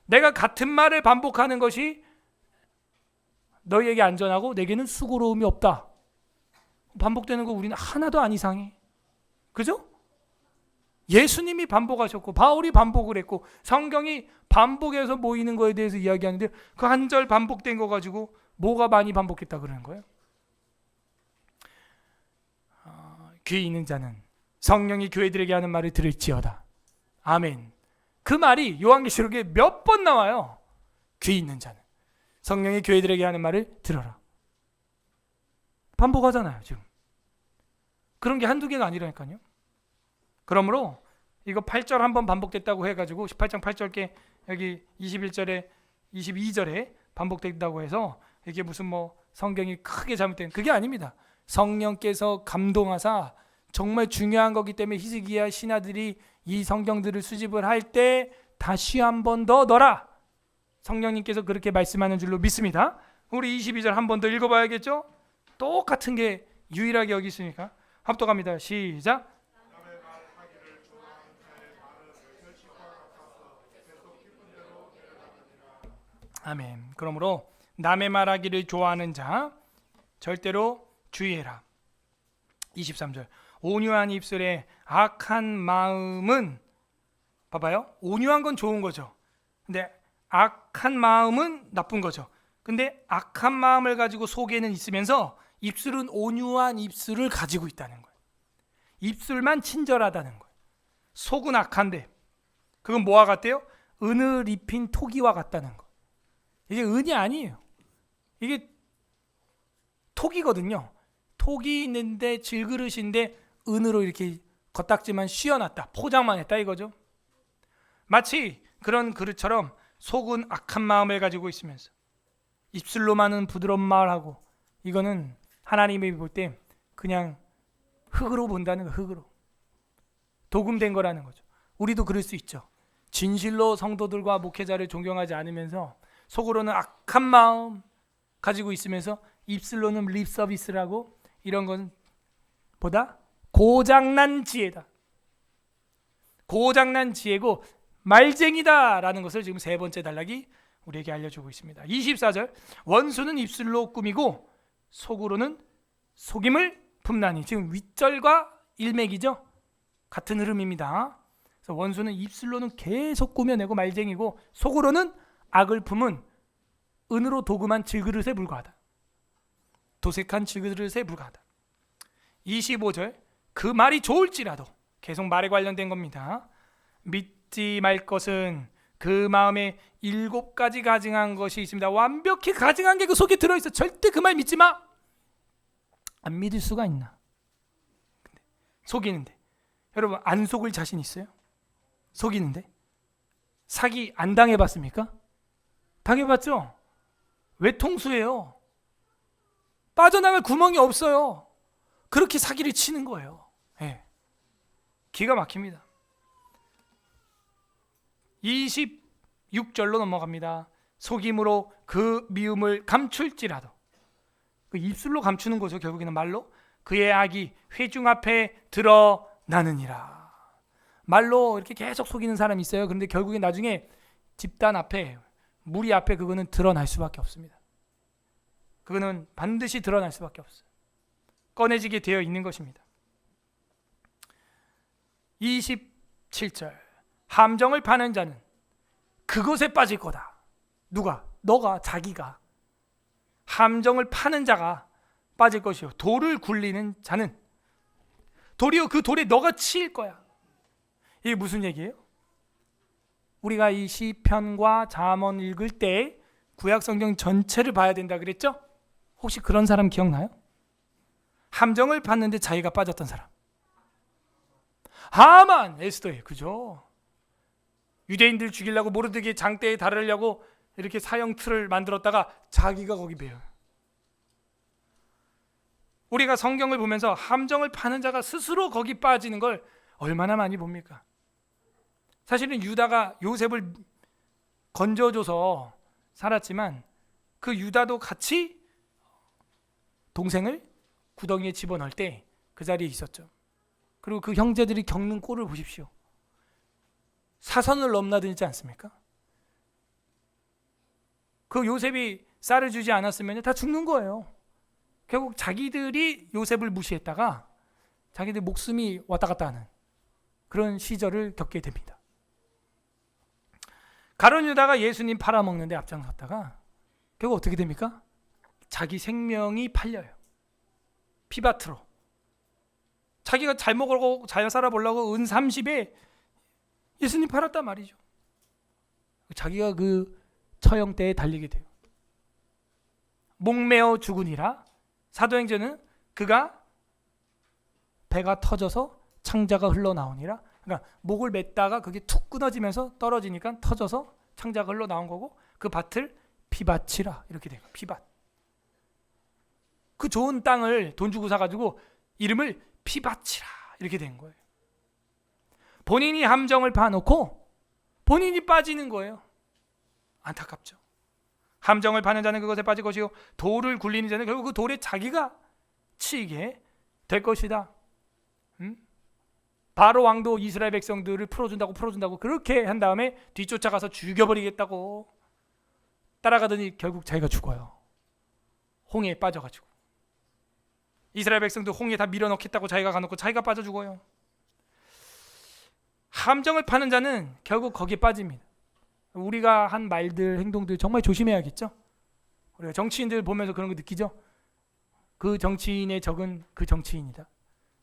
내가 같은 말을 반복하는 것이 너희에게 안전하고 내게는 수고로움이 없다. 반복되는 거 우리는 하나도 안 이상해. 그죠? 예수님이 반복하셨고 바울이 반복을 했고 성경이 반복해서 모이는 거에 대해서 이야기하는데 그 한 절 반복된 거 가지고 뭐가 많이 반복했다 그러는 거예요? 귀 있는 자는 성령이 교회들에게 하는 말을 들을지어다. 아멘. 그 말이 요한계시록에 몇 번 나와요. 귀 있는 자는 성령이 교회들에게 하는 말을 들어라. 반복하잖아요 지금. 그런 게 한두 개가 아니라니까요. 그러므로 이거 8절 한번 반복됐다고 해가지고 18장 8절께 여기 21절에 22절에 반복된다고 해서 이게 무슨 뭐 성경이 크게 잘못된 그게 아닙니다. 성령께서 감동하사 정말 중요한 거기 때문에 히스기야 신하들이 이 성경들을 수집을 할 때 다시 한 번 더 넣어라. 성령님께서 그렇게 말씀하는 줄로 믿습니다. 우리 22절 한 번 더 읽어봐야겠죠? 똑같은 게 유일하게 여기 있으니까 합독합니다. 시작. 아멘. 그러므로 남의 말하기를 좋아하는 자 절대로 주의해라. 23절. 온유한 입술에 악한 마음은 봐봐요. 온유한 건 좋은 거죠. 근데 악한 마음은 나쁜 거죠. 근데 악한 마음을 가지고 속에는 있으면서 입술은 온유한 입술을 가지고 있다는 거예요. 입술만 친절하다는 거예요. 속은 악한데 그건 뭐와 같대요? 은을 입힌 토기와 같다는 거. 이게 은이 아니에요. 이게 톡이거든요. 톡이 있는데 질그릇인데 은으로 이렇게 겉딱지만 씌워놨다. 포장만 했다 이거죠. 마치 그런 그릇처럼 속은 악한 마음을 가지고 있으면서 입술로만은 부드러운 말하고 이거는 하나님이 볼 때 그냥 흙으로 본다는 거. 흙으로 도금된 거라는 거죠. 우리도 그럴 수 있죠. 진실로 성도들과 목회자를 존경하지 않으면서 속으로는 악한 마음 가지고 있으면서 입술로는 립 서비스라고 이런 건 보다 고장난 지혜다. 고장난 지혜고 말쟁이다라는 것을 지금 세 번째 단락이 우리에게 알려주고 있습니다. 24절. 원수는 입술로 꾸미고 속으로는 속임을 품나니. 지금 윗절과 일맥이죠. 같은 흐름입니다. 그래서 원수는 입술로는 계속 꾸며내고 말쟁이고 속으로는 악을 품은 은으로 도금한 질그릇에 불과하다. 도색한 질그릇에 불과하다. 25절. 그 말이 좋을지라도 계속 말에 관련된 겁니다. 믿지 말 것은 그 마음에 7가지 가증한 것이 있습니다. 완벽히 가증한 게 그 속에 들어있어. 절대 그 말 믿지 마. 안 믿을 수가 있나? 근데 속이는데 여러분 안 속을 자신 있어요? 속이는데 사기 안 당해봤습니까? 당해봤죠? 외통수예요. 빠져나갈 구멍이 없어요. 그렇게 사기를 치는 거예요. 네. 기가 막힙니다. 26절로 넘어갑니다. 속임으로 그 미움을 감출지라도, 그 입술로 감추는 거죠. 결국에는 말로 그의 악이 회중 앞에 드러나느니라. 말로 이렇게 계속 속이는 사람이 있어요. 그런데 결국에 나중에 집단 앞에, 무리 앞에 그거는 드러날 수밖에 없습니다. 그거는 반드시 드러날 수밖에 없어요. 꺼내지게 되어 있는 것입니다. 27절, 함정을 파는 자는 그것에 빠질 거다. 누가? 너가, 자기가. 함정을 파는 자가 빠질 것이요, 돌을 굴리는 자는 도리어 그 돌에 너가 치일 거야. 이게 무슨 얘기예요? 우리가 이 시편과 잠언 읽을 때 구약 성경 전체를 봐야 된다 그랬죠? 혹시 그런 사람 기억나요? 함정을 팠는데 자기가 빠졌던 사람. 하만, 에스더예요. 그죠? 유대인들 죽이려고 모르드게 장대에 달으려고 이렇게 사형 틀을 만들었다가 자기가 거기 베어요. 우리가 성경을 보면서 함정을 파는 자가 스스로 거기 빠지는 걸 얼마나 많이 봅니까? 사실은 유다가 요셉을 건져줘서 살았지만 그 유다도 같이 동생을 구덩이에 집어넣을 때 그 자리에 있었죠. 그리고 그 형제들이 겪는 꼴을 보십시오. 사선을 넘나들지 않습니까? 그 요셉이 쌀을 주지 않았으면 다 죽는 거예요. 결국 자기들이 요셉을 무시했다가 자기들 목숨이 왔다 갔다 하는 그런 시절을 겪게 됩니다. 가룟 유다가 예수님 팔아먹는데 앞장섰다가 결국 어떻게 됩니까? 자기 생명이 팔려요. 피바트로. 자기가 잘 먹으려고, 잘 살아보려고 은 30에 예수님 팔았단 말이죠. 자기가 그 처형대에 달리게 돼요. 목매어 죽으니라. 사도행전은 그가 배가 터져서 창자가 흘러나오니라. 그러니까 목을 맸다가 그게 툭 끊어지면서 떨어지니까 터져서 창자가 흘러나온 거고, 그 밭을 피밭이라 이렇게 돼요. 피밭. 그 좋은 땅을 돈 주고 사가지고 이름을 피밭이라 이렇게 된 거예요. 본인이 함정을 파놓고 본인이 빠지는 거예요. 안타깝죠. 함정을 파는 자는 그것에 빠질 것이요, 돌을 굴리는 자는 결국 그 돌에 자기가 치이게 될 것이다. 바로 왕도 이스라엘 백성들을 풀어준다고 그렇게 한 다음에 뒤쫓아가서 죽여버리겠다고 따라가더니 결국 자기가 죽어요. 홍해에 빠져가지고. 이스라엘 백성들 홍해에 다 밀어넣겠다고 자기가 가놓고 자기가 빠져 죽어요. 함정을 파는 자는 결국 거기에 빠집니다. 우리가 한 말들, 행동들 정말 조심해야겠죠. 우리가 정치인들 보면서 그런 거 느끼죠. 그 정치인의 적은 그 정치인이다.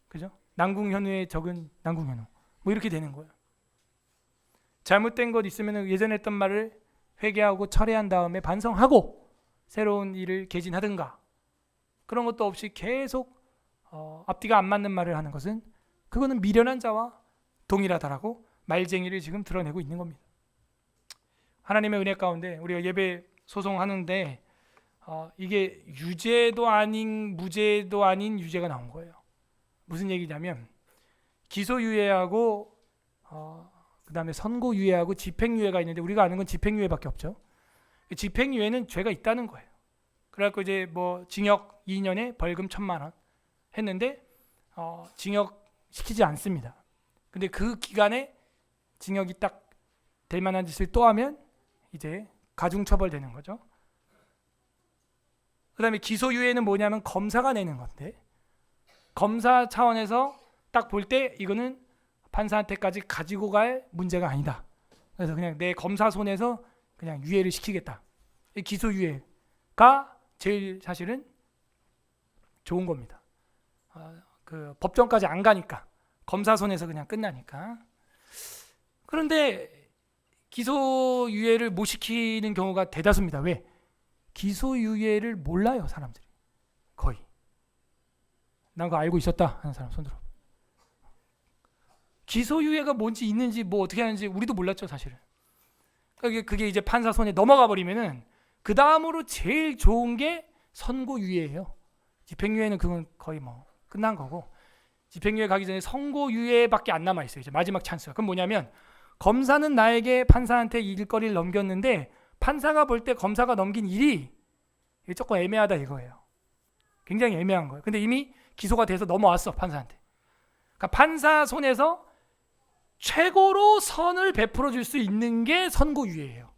그죠? 남궁현우의 적은 남궁현우. 뭐 이렇게 되는 거예요. 잘못된 것 있으면 예전에 했던 말을 회개하고 철회한 다음에 반성하고 새로운 일을 개진하든가, 그런 것도 없이 계속 앞뒤가 안 맞는 말을 하는 것은 그거는 미련한 자와 동일하다라고 말쟁이를 지금 드러내고 있는 겁니다. 하나님의 은혜 가운데 우리가 예배 소송하는데 이게 유죄도 아닌 무죄도 아닌 유죄가 나온 거예요. 무슨 얘기냐면 기소유예하고 그 다음에 선고유예하고 집행유예가 있는데 우리가 아는 건 집행유예밖에 없죠. 집행유예는 죄가 있다는 거예요. 그래갖고 이제 뭐 징역 2년에 벌금 1,000만 원 했는데 징역 시키지 않습니다. 근데 그 기간에 징역이 딱 될 만한 짓을 또 하면 이제 가중처벌되는 거죠. 그 다음에 기소유예는 뭐냐면 검사가 내는 건데, 검사 차원에서 딱 볼 때 이거는 판사한테까지 가지고 갈 문제가 아니다. 그래서 그냥 내 검사 손에서 그냥 유예를 시키겠다. 이 기소유예가 제일 사실은 좋은 겁니다. 그 법정까지 안 가니까, 검사 손에서 그냥 끝나니까. 그런데 기소유예를 못 시키는 경우가 대다수입니다. 왜? 기소유예를 몰라요, 사람들이. 거의. 난 그거 알고 있었다 하는 사람 손들어. 기소유예가 뭔지 있는지 뭐 어떻게 하는지 우리도 몰랐죠, 사실은. 그게 이제 판사 손에 넘어가 버리면은 그 다음으로 제일 좋은 게 선고유예예요. 집행유예는 그건 거의 뭐 끝난 거고, 집행유예 가기 전에 선고유예밖에 안 남아 있어요. 이제 마지막 찬스가. 그럼 뭐냐면 검사는 나에게 판사한테 일거리를 넘겼는데 판사가 볼 때 검사가 넘긴 일이 조금 애매하다 이거예요. 굉장히 애매한 거예요. 근데 이미 기소가 돼서 넘어왔어 판사한테. 그러니까 판사 손에서 최고로 선을 베풀어 줄 수 있는 게 선고유예예요.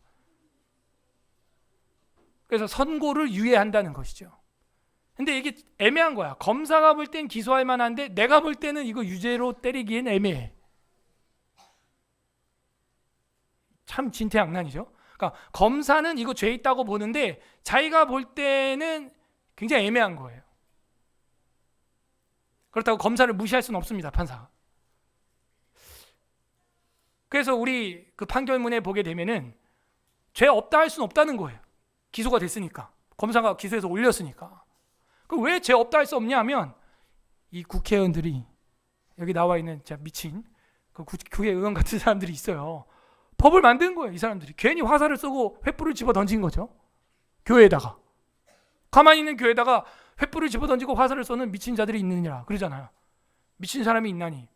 그래서 선고를 유예한다는 것이죠. 근데 이게 애매한 거야. 검사가 볼 땐 기소할 만한데 내가 볼 때는 이거 유죄로 때리기엔 애매해. 참 진퇴양난이죠. 그러니까 검사는 이거 죄 있다고 보는데 자기가 볼 때는 굉장히 애매한 거예요. 그렇다고 검사를 무시할 수는 없습니다, 판사가. 그래서 우리 그 판결문에 보게 되면은 죄 없다 할 수는 없다는 거예요. 기소가 됐으니까. 검사가 기소해서 올렸으니까. 그럼 왜 죄 없다 할 수 없냐 하면 이 국회의원들이 여기 나와 있는 진짜 미친 그 국회의원 같은 사람들이 있어요. 법을 만든 거예요, 이 사람들이. 괜히 화살을 쏘고 횃불을 집어 던진 거죠. 교회에다가. 가만히 있는 교회에다가 횃불을 집어 던지고 화살을 쏘는 미친 자들이 있느니라 그러잖아요. 미친 사람이 있나니.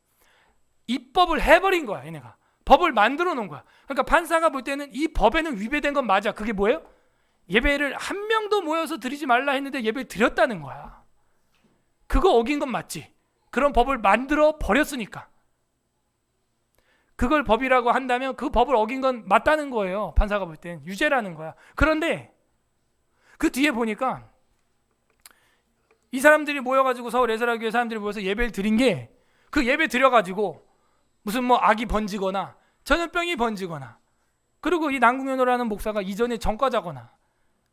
입법을 해버린 거야, 얘네가. 법을 만들어 놓은 거야. 그러니까 판사가 볼 때는 이 법에는 위배된 건 맞아. 그게 뭐예요? 예배를 한 명도 모여서 드리지 말라 했는데 예배를 드렸다는 거야. 그거 어긴 건 맞지. 그런 법을 만들어 버렸으니까. 그걸 법이라고 한다면 그 법을 어긴 건 맞다는 거예요. 판사가 볼 땐 유죄라는 거야. 그런데 그 뒤에 보니까 이 사람들이 모여가지고 서울 에스라교회 사람들이 모여서 예배를 드린 게 그 예배 드려가지고 무슨 뭐 악이 번지거나 전염병이 번지거나 그리고 이 남궁현호라는 목사가 이전에 전과자거나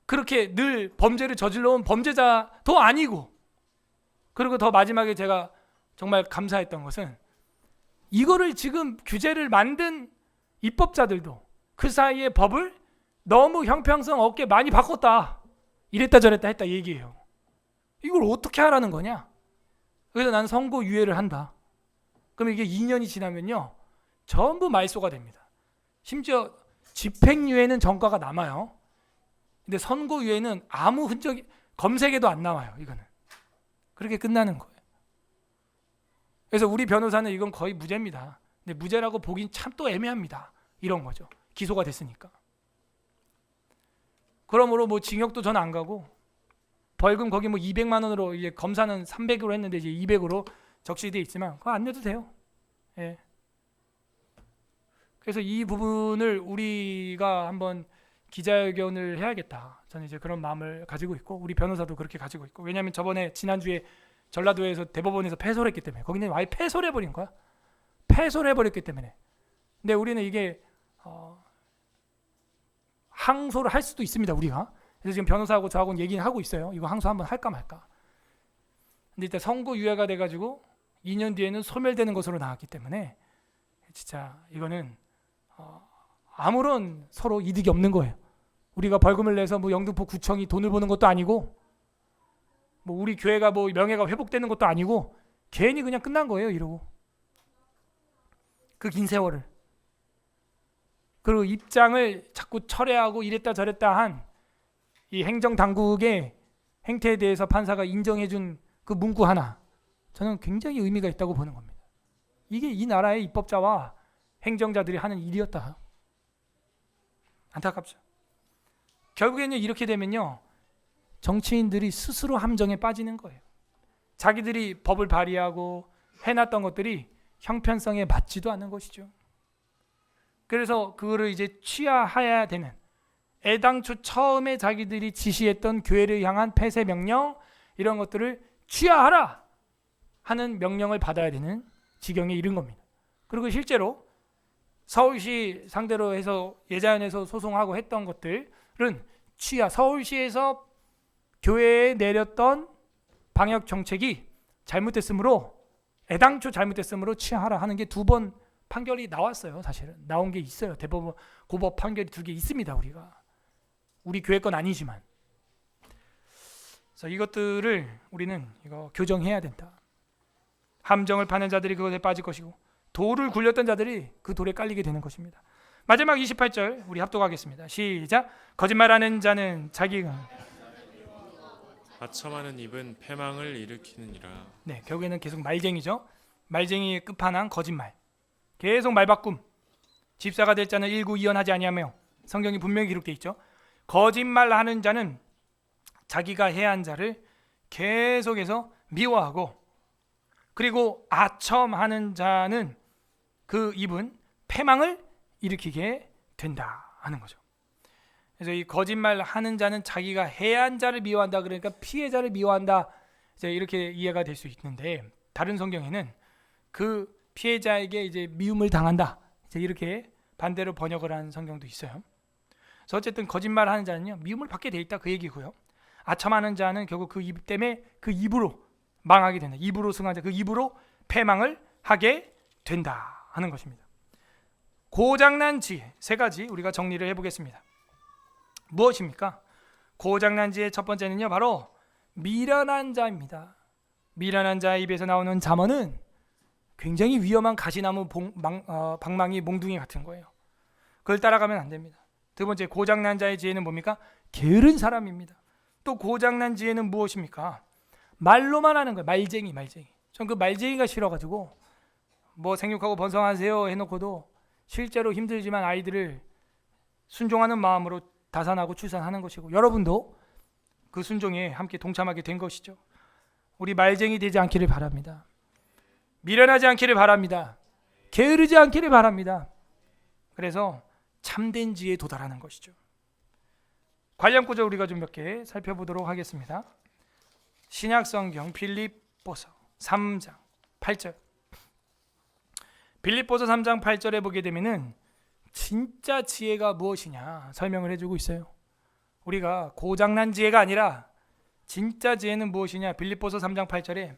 그렇게 늘 범죄를 저질러온 범죄자도 아니고 그리고 더 마지막에 제가 정말 감사했던 것은 이거를 지금 규제를 만든 입법자들도 그 사이에 법을 너무 형평성 없게 많이 바꿨다. 이랬다 저랬다 했다 얘기해요. 이걸 어떻게 하라는 거냐? 그래서 난 선고 유예를 한다. 그럼 이게 2년이 지나면요. 전부 말소가 됩니다. 심지어 집행유예는 전과가 남아요. 근데 선고유예는 아무 흔적이 검색에도 안 나와요. 이거는. 그렇게 끝나는 거예요. 그래서 우리 변호사는 이건 거의 무죄입니다. 근데 무죄라고 보긴 참 또 애매합니다. 이런 거죠. 기소가 됐으니까. 그러므로 뭐 징역도 전 안 가고 벌금 거기 뭐 200만 원으로 이제 검사는 300으로 했는데 이제 200으로 적시돼 있지만 그거 안 내도 돼요. 예. 그래서 이 부분을 우리가 한번 기자회견을 해야겠다. 저는 이제 그런 마음을 가지고 있고 우리 변호사도 그렇게 가지고 있고 왜냐하면 저번에 지난주에 전라도에서 대법원에서 패소를 했기 때문에 거기는 아예 패소를 해버린 거야. 패소를 해버렸기 때문에. 근데 우리는 이게 항소를 할 수도 있습니다. 우리가. 그래서 지금 변호사하고 저하고는 얘기는 하고 있어요. 이거 항소 한번 할까 말까. 근데 일단 선고 유예가 돼가지고 2년 뒤에는 소멸되는 것으로 나왔기 때문에 진짜 이거는 아무런 서로 이득이 없는 거예요. 우리가 벌금을 내서 뭐 영등포 구청이 돈을 버는 것도 아니고 뭐 우리 교회가 뭐 명예가 회복되는 것도 아니고 괜히 그냥 끝난 거예요. 이러고 그 긴 세월을 그리고 입장을 자꾸 철회하고 이랬다 저랬다 한 이 행정당국의 행태에 대해서 판사가 인정해준 그 문구 하나 저는 굉장히 의미가 있다고 보는 겁니다. 이게 이 나라의 입법자와 행정자들이 하는 일이었다. 안타깝죠. 결국에는 이렇게 되면요. 정치인들이 스스로 함정에 빠지는 거예요. 자기들이 법을 발의하고 해놨던 것들이 형편성에 맞지도 않는 것이죠. 그래서 그거를 이제 취하해야 되는 애당초 처음에 자기들이 지시했던 교회를 향한 폐쇄 명령 이런 것들을 취하하라 하는 명령을 받아야 되는 지경에 이른 겁니다. 그리고 실제로 서울시 상대로 해서 예자연에서 소송하고 했던 것들은 서울시에서 교회에 내렸던 방역 정책이 잘못됐으므로 애당초 잘못됐으므로 취하하라 하는 게 2번 판결이 나왔어요. 사실은 나온 게 있어요. 대법원 고법 판결이 2개 있습니다. 우리 교회 건 아니지만 그래서 이것들을 우리는 이거 교정해야 된다. 함정을 파는 자들이 그것에 빠질 것이고 돌을 굴렸던 자들이 그 돌에 깔리게 되는 것입니다. 마지막 28절 우리 합독하겠습니다. 시작. 거짓말하는 자는 자기가 하첨하는 입은 패망을 일으키느니라. 네, 결국에는 계속 말쟁이죠. 말쟁이의 끝판왕 거짓말. 계속 말바꿈. 집사가 될 자는 일구이연하지 아니하며 성경이 분명히 기록되어 있죠. 거짓말하는 자는 자기가 해한 자를 계속해서 미워하고, 그리고 아첨하는 자는 그 입은 패망을 일으키게 된다 하는 거죠. 그래서 이 거짓말하는 자는 자기가 해한 자를 미워한다, 그러니까 피해자를 미워한다, 이제 이렇게 이해가 될 수 있는데, 다른 성경에는 그 피해자에게 이제 미움을 당한다, 이제 이렇게 반대로 번역을 한 성경도 있어요. 그래서 어쨌든 거짓말하는 자는요, 미움을 받게 돼 있다, 그 얘기고요. 아첨하는 자는 결국 그 입 때문에 그 입으로 망하게 된다. 입으로 승한 자, 그 입으로 패망을 하게 된다 하는 것입니다. 고장난 지혜 세 가지 우리가 정리를 해보겠습니다. 무엇입니까? 고장난 지혜 첫 번째는요, 바로 미련한 자입니다. 미련한 자의 입에서 나오는 잠언은 굉장히 위험한 가시나무 방망이 몽둥이 같은 거예요. 그걸 따라가면 안 됩니다. 두 번째, 고장난 자의 지혜는 뭡니까? 게으른 사람입니다. 또 고장난 지혜는 무엇입니까? 말로만 하는 거예요. 말쟁이. 전 그 말쟁이가 싫어가지고 뭐 생육하고 번성하세요 해놓고도 실제로 힘들지만 아이들을 순종하는 마음으로 다산하고 출산하는 것이고, 여러분도 그 순종에 함께 동참하게 된 것이죠. 우리 말쟁이 되지 않기를 바랍니다. 미련하지 않기를 바랍니다. 게으르지 않기를 바랍니다. 그래서 참된 지혜에 도달하는 것이죠. 관련 구절 우리가 좀 몇 개 살펴보도록 하겠습니다. 신약성경 빌립보서 3장 8절. 빌립보서 3장 8절에 보게 되면은 진짜 지혜가 무엇이냐 설명을 해주고 있어요. 우리가 고장난 지혜가 아니라 진짜 지혜는 무엇이냐, 빌립보서 3장 8절에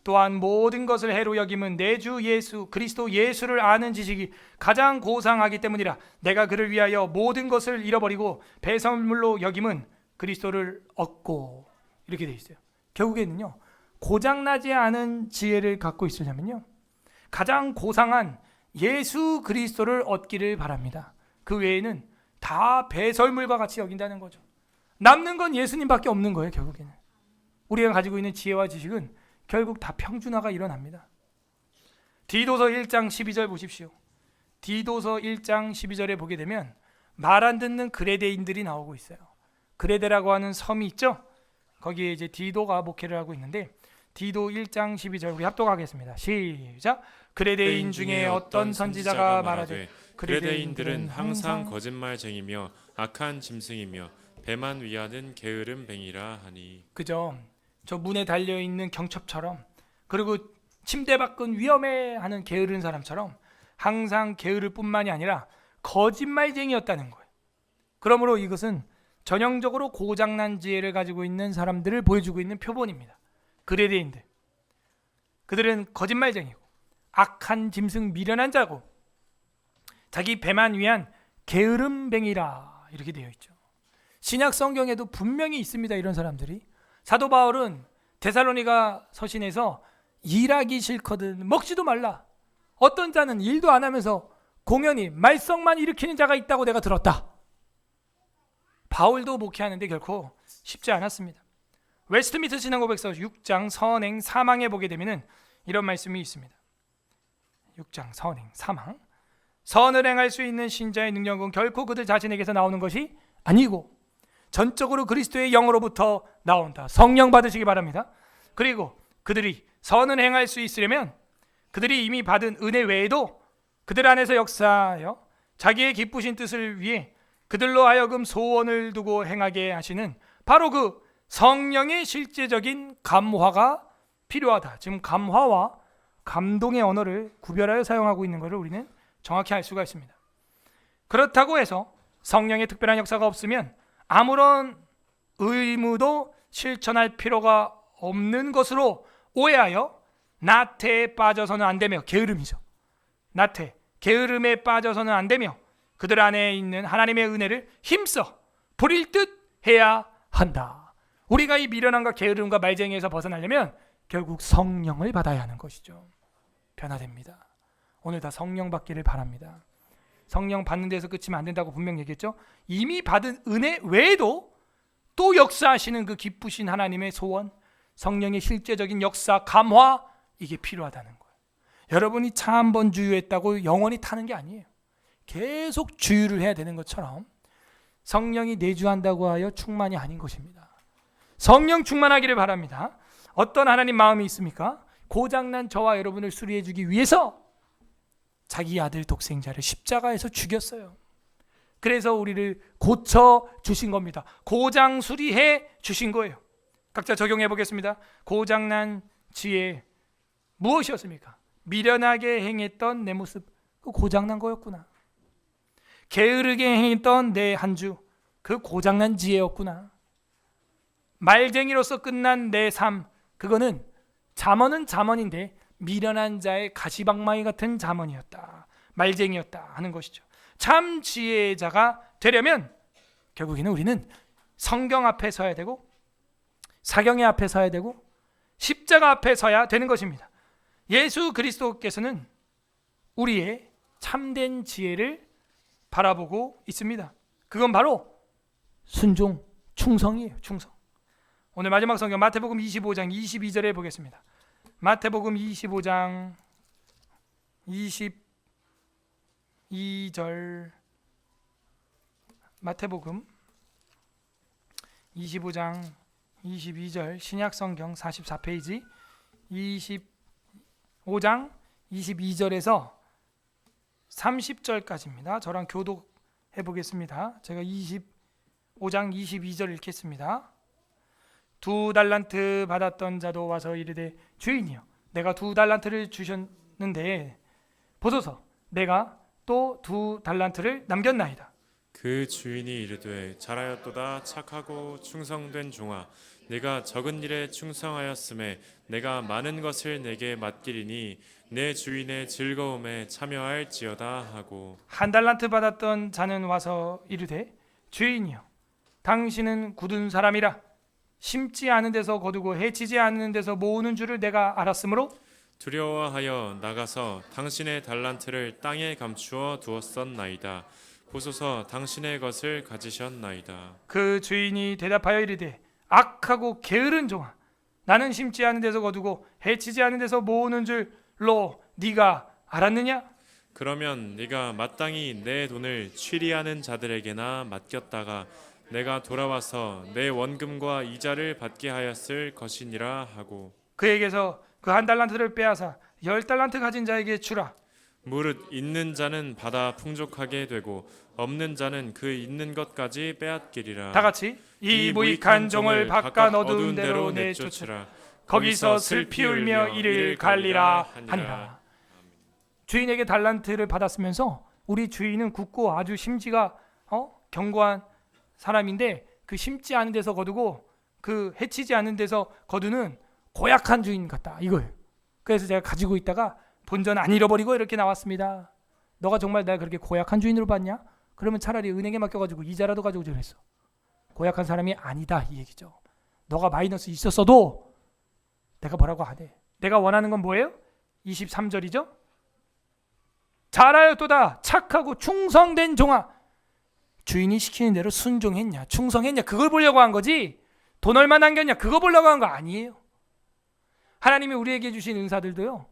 또한 모든 것을 해로 여김은 내 주 예수 그리스도 예수를 아는 지식이 가장 고상하기 때문이라. 내가 그를 위하여 모든 것을 잃어버리고 배설물로 여김은 그리스도를 얻고, 이렇게 되어 있어요. 결국에는요, 고장나지 않은 지혜를 갖고 있으려면요, 가장 고상한 예수 그리스도를 얻기를 바랍니다. 그 외에는 다 배설물과 같이 여긴다는 거죠. 남는 건 예수님밖에 없는 거예요. 결국에는 우리가 가지고 있는 지혜와 지식은 결국 다 평준화가 일어납니다. 디도서 1장 12절 보십시오. 디도서 1장 12절에 보게 되면 말 안 듣는 그레데인들이 나오고 있어요. 그레데라고 하는 섬이 있죠. 거기에 이제 디도가 목회를 하고 있는데, 디도 1장 12절 우리 합독하겠습니다. 시작. 그레데인 중에 어떤 선지자가 말하되 그레데인들은 항상 거짓말쟁이며 악한 짐승이며 배만 위하는 게으름 뱅이라 하니. 그죠? 저 문에 달려있는 경첩처럼, 그리고 침대 밖은 위험해 하는 게으른 사람처럼 항상 게으를 뿐만이 아니라 거짓말쟁이였다는 거예요. 그러므로 이것은 전형적으로 고장난 지혜를 가지고 있는 사람들을 보여주고 있는 표본입니다. 그레데인들, 그들은 거짓말쟁이고 악한 짐승 미련한 자고 자기 배만 위한 게으름뱅이라, 이렇게 되어 있죠. 신약 성경에도 분명히 있습니다. 이런 사람들이. 사도 바울은 데살로니가 서신에서 일하기 싫거든 먹지도 말라. 어떤 자는 일도 안 하면서 공연히 말썽만 일으키는 자가 있다고 내가 들었다. 바울도 목회하는데 결코 쉽지 않았습니다. 웨스트민스터 신앙고백서 6장 선행 사망에 보게 되면은 이런 말씀이 있습니다. 6장 선행 사망. 선을 행할 수 있는 신자의 능력은 결코 그들 자신에게서 나오는 것이 아니고 전적으로 그리스도의 영으로부터 나온다. 성령 받으시기 바랍니다. 그리고 그들이 선을 행할 수 있으려면 그들이 이미 받은 은혜 외에도 그들 안에서 역사하여 자기의 기쁘신 뜻을 위해 그들로 하여금 소원을 두고 행하게 하시는 바로 그 성령의 실제적인 감화가 필요하다. 지금 감화와 감동의 언어를 구별하여 사용하고 있는 것을 우리는 정확히 알 수가 있습니다. 그렇다고 해서 성령의 특별한 역사가 없으면 아무런 의무도 실천할 필요가 없는 것으로 오해하여 나태에 빠져서는 안 되며, 게으름이죠. 나태, 게으름에 빠져서는 안 되며 그들 안에 있는 하나님의 은혜를 힘써 부릴 듯 해야 한다. 우리가 이 미련함과 게으름과 말쟁이에서 벗어나려면 결국 성령을 받아야 하는 것이죠. 변화됩니다. 오늘 다 성령 받기를 바랍니다. 성령 받는 데서 끝이면 안 된다고 분명 얘기했죠. 이미 받은 은혜 외에도 또 역사하시는 그 기쁘신 하나님의 소원, 성령의 실제적인 역사, 감화, 이게 필요하다는 거예요. 여러분이 차 한 번 주유했다고 영원히 타는 게 아니에요. 계속 주유를 해야 되는 것처럼 성령이 내주한다고 하여 충만이 아닌 것입니다. 성령 충만하기를 바랍니다. 어떤 하나님 마음이 있습니까? 고장난 저와 여러분을 수리해 주기 위해서 자기 아들 독생자를 십자가에서 죽였어요. 그래서 우리를 고쳐 주신 겁니다. 고장 수리해 주신 거예요. 각자 적용해 보겠습니다. 고장난 지혜 무엇이었습니까? 미련하게 행했던 내 모습, 그 고장난 거였구나. 게으르게 행했던 내 한 주, 그 고장난 지혜였구나. 말쟁이로서 끝난 내 삶, 그거는 잠언은 잠언인데 미련한 자의 가시방망이 같은 잠언이었다, 말쟁이였다 하는 것이죠. 참 지혜자가 되려면 결국에는 우리는 성경 앞에 서야 되고 사경의 앞에 서야 되고 십자가 앞에 서야 되는 것입니다. 예수 그리스도께서는 우리의 참된 지혜를 바라보고 있습니다. 그건 바로 순종, 충성이에요. 충성. 오늘 마지막 성경 마태복음 25장 22절에 보겠습니다. 마태복음 25장 22절, 마태복음 25장 22절, 신약성경 44페이지 25장 22절에서 30절까지입니다. 저랑 교독해 보겠습니다. 제가 25장 22절 읽겠습니다. 2달란트 받았던 자도 와서 이르되 주인이여, 내가 2달란트를 주셨는데 보소서, 내가 또 2달란트를 남겼나이다. 그 주인이 이르되 잘하였도다 착하고 충성된 종아, 네가 적은 일에 충성하였음에 내가 많은 것을 내게 맡기리니 내 주인의 즐거움에 참여할지어다 하고, 1달란트 받았던 자는 와서 이르되 주인이여, 당신은 굳은 사람이라 심지 않은 데서 거두고 해치지 않는 데서 모으는 줄을 내가 알았으므로 두려워하여 나가서 당신의 달란트를 땅에 감추어 두었었나이다. 보소서, 당신의 것을 가지셨나이다. 그 주인이 대답하여 이르되 악하고 게으른 종아, 나는 심지 않은 데서 거두고 해치지 않은 데서 모으는 줄로 네가 알았느냐? 그러면 네가 마땅히 내 돈을 취리하는 자들에게나 맡겼다가 내가 돌아와서 내 원금과 이자를 받게 하였을 것이니라 하고, 그에게서 그 1달란트를 빼앗아 10달란트 가진 자에게 주라. 무릇 있는 자는 받아 풍족하게 되고 없는 자는 그 있는 것까지 빼앗기리라. 다 같이 이 무익한 종을 바깥 어두운 데로 내쫓으라. 거기서 슬피 울며 이를 갈리라 하니라. 주인에게 달란트를 받았으면서 우리 주인은 굳고 아주 심지가 견고한 사람인데 그 심지 않은 데서 거두고 그 해치지 않은 데서 거두는 고약한 주인 같다 이거예요. 그래서 제가 가지고 있다가 본전 안 잃어버리고 이렇게 나왔습니다. 너가 정말 내가 그렇게 고약한 주인으로 봤냐? 그러면 차라리 은행에 맡겨가지고 이자라도 가져오자 그랬어. 고약한 사람이 아니다 이 얘기죠. 너가 마이너스 있었어도 내가 뭐라고 안 해. 내가 원하는 건 뭐예요? 23절이죠. 잘하였도다 착하고 충성된 종아, 주인이 시키는 대로 순종했냐 충성했냐 그걸 보려고 한 거지, 돈 얼마 남겼냐 그거 보려고 한 거 아니에요. 하나님이 우리에게 주신 은사들도요,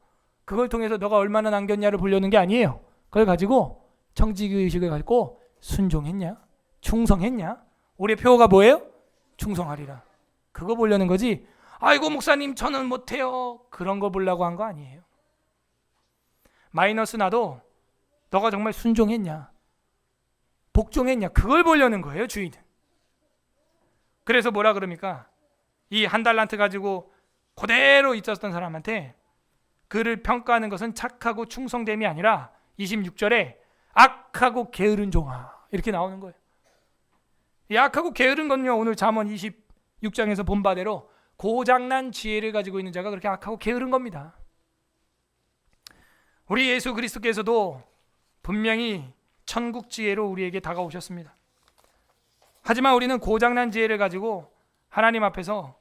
그걸 통해서 너가 얼마나 남겼냐를 보려는 게 아니에요. 그걸 가지고 청지기의식을 가지고 순종했냐 충성했냐, 우리의 표어가 뭐예요? 충성하리라. 그거 보려는 거지, 아이고 목사님 저는 못해요 그런 거 보려고 한 거 아니에요. 마이너스 나도 너가 정말 순종했냐 복종했냐 그걸 보려는 거예요 주인은. 그래서 뭐라 그럽니까? 이 1달란트 가지고 그대로 있었던 사람한테 그를 평가하는 것은 착하고 충성됨이 아니라 26절에 악하고 게으른 종아 이렇게 나오는 거예요. 이 악하고 게으른 건요, 오늘 잠언 26장에서 본 바대로 고장난 지혜를 가지고 있는 자가 그렇게 악하고 게으른 겁니다. 우리 예수 그리스도께서도 분명히 천국 지혜로 우리에게 다가오셨습니다. 하지만 우리는 고장난 지혜를 가지고 하나님 앞에서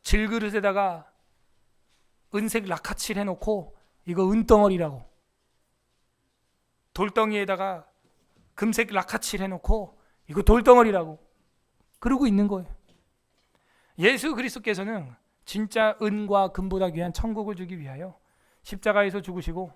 질그릇에다가 은색 라카칠 해놓고 이거 은덩어리라고, 돌덩이에다가 금색 라카칠 해놓고 이거 돌덩어리라고 그러고 있는 거예요. 예수 그리스도께서는 진짜 은과 금보다 귀한 천국을 주기 위하여 십자가에서 죽으시고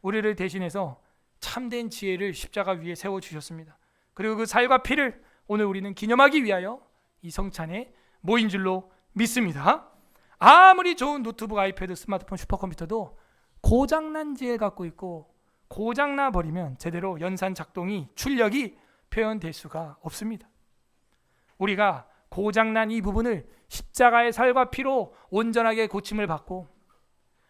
우리를 대신해서 참된 지혜를 십자가 위에 세워주셨습니다. 그리고 그 살과 피를 오늘 우리는 기념하기 위하여 이 성찬에 모인 줄로 믿습니다. 아무리 좋은 노트북, 아이패드, 스마트폰, 슈퍼컴퓨터도 고장난 지혜 갖고 있고 고장나 버리면 제대로 연산 작동이 출력이 표현될 수가 없습니다. 우리가 고장난 이 부분을 십자가의 살과 피로 온전하게 고침을 받고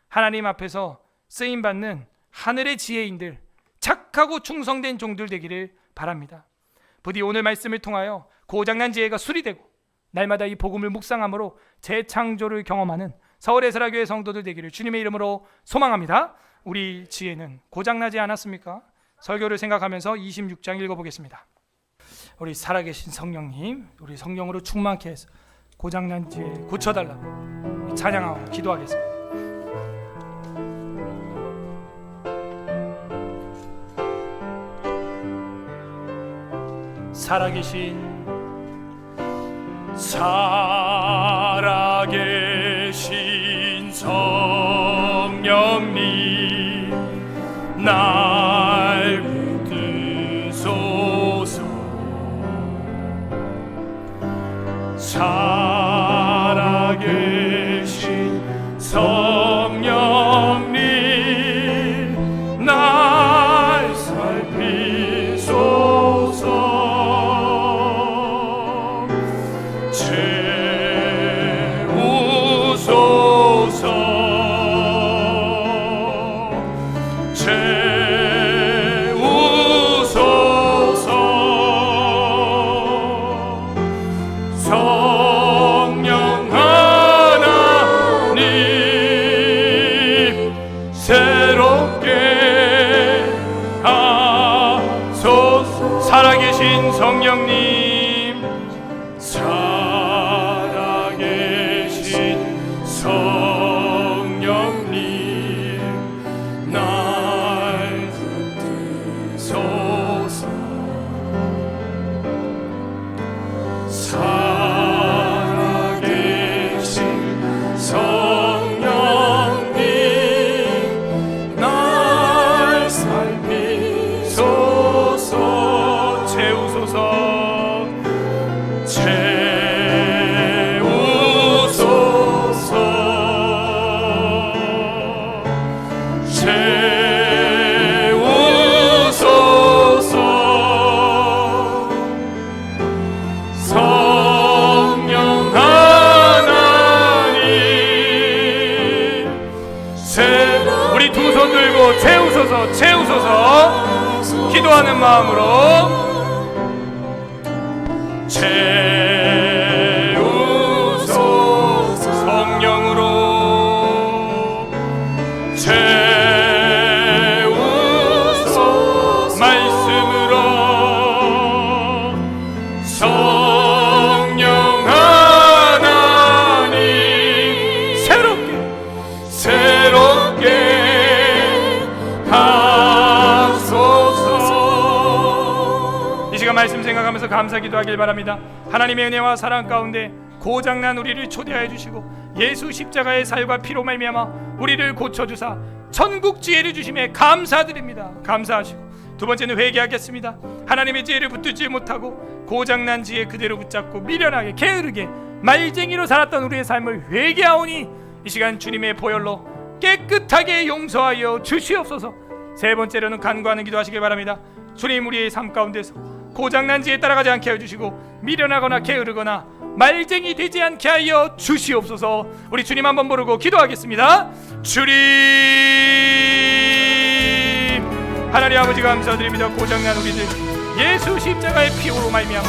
하나님 앞에서 쓰임받는 하늘의 지혜인들, 착하고 충성된 종들 되기를 바랍니다. 부디 오늘 말씀을 통하여 고장난 지혜가 수리되고 날마다 이 복음을 묵상함으로 재창조를 경험하는 서울의 설화교회 성도들 되기를 주님의 이름으로 소망합니다. 우리 지혜는 고장나지 않았습니까? 설교를 생각하면서 26장 읽어보겠습니다. 우리 살아계신 성령님, 우리 성령으로 충만케 해서 고장난 지혜 고쳐달라고 찬양하고 기도하겠습니다. 살아계신 성령님 날 붙드소서. 살아계신 성령님 날 살피소서. 살아계신 성령님, 살아계신 성령님 날 붙드소서. 살아계신 성령님 날 살피소서. 성령 하나님, 우리 두 손 들고 채우소서, 채우소서. 기도하는 마음으로 채우소서. 성령으로 채우소서. 말씀으로 성령 하나님 새롭게 하소서. 이 시간 말씀 생각하면서 감사 기도하길 바랍니다. 하나님의 은혜와 사랑 가운데 고장난 우리를 초대하여 주시고 예수 십자가의 살과 피로 말미암아 우리를 고쳐주사 천국 지혜를 주심에 감사드립니다. 감사하시고 두 번째는 회개하겠습니다. 하나님의 지혜를 붙들지 못하고 고장난 지혜 그대로 붙잡고 미련하게 게으르게 말쟁이로 살았던 우리의 삶을 회개하오니 이 시간 주님의 보혈로 깨끗하게 용서하여 주시옵소서. 세 번째로는 간구하는 기도하시길 바랍니다. 주님, 우리의 삶 가운데서 고장난 지혜에 따라가지 않게 하여 주시고 미련하거나 게으르거나 말쟁이 되지 않게 하여 주시옵소서. 우리 주님 한번 부르고 기도하겠습니다. 주님, 하나님 아버지 감사드립니다. 고장난 우리들 예수 십자가의 피로 말미암아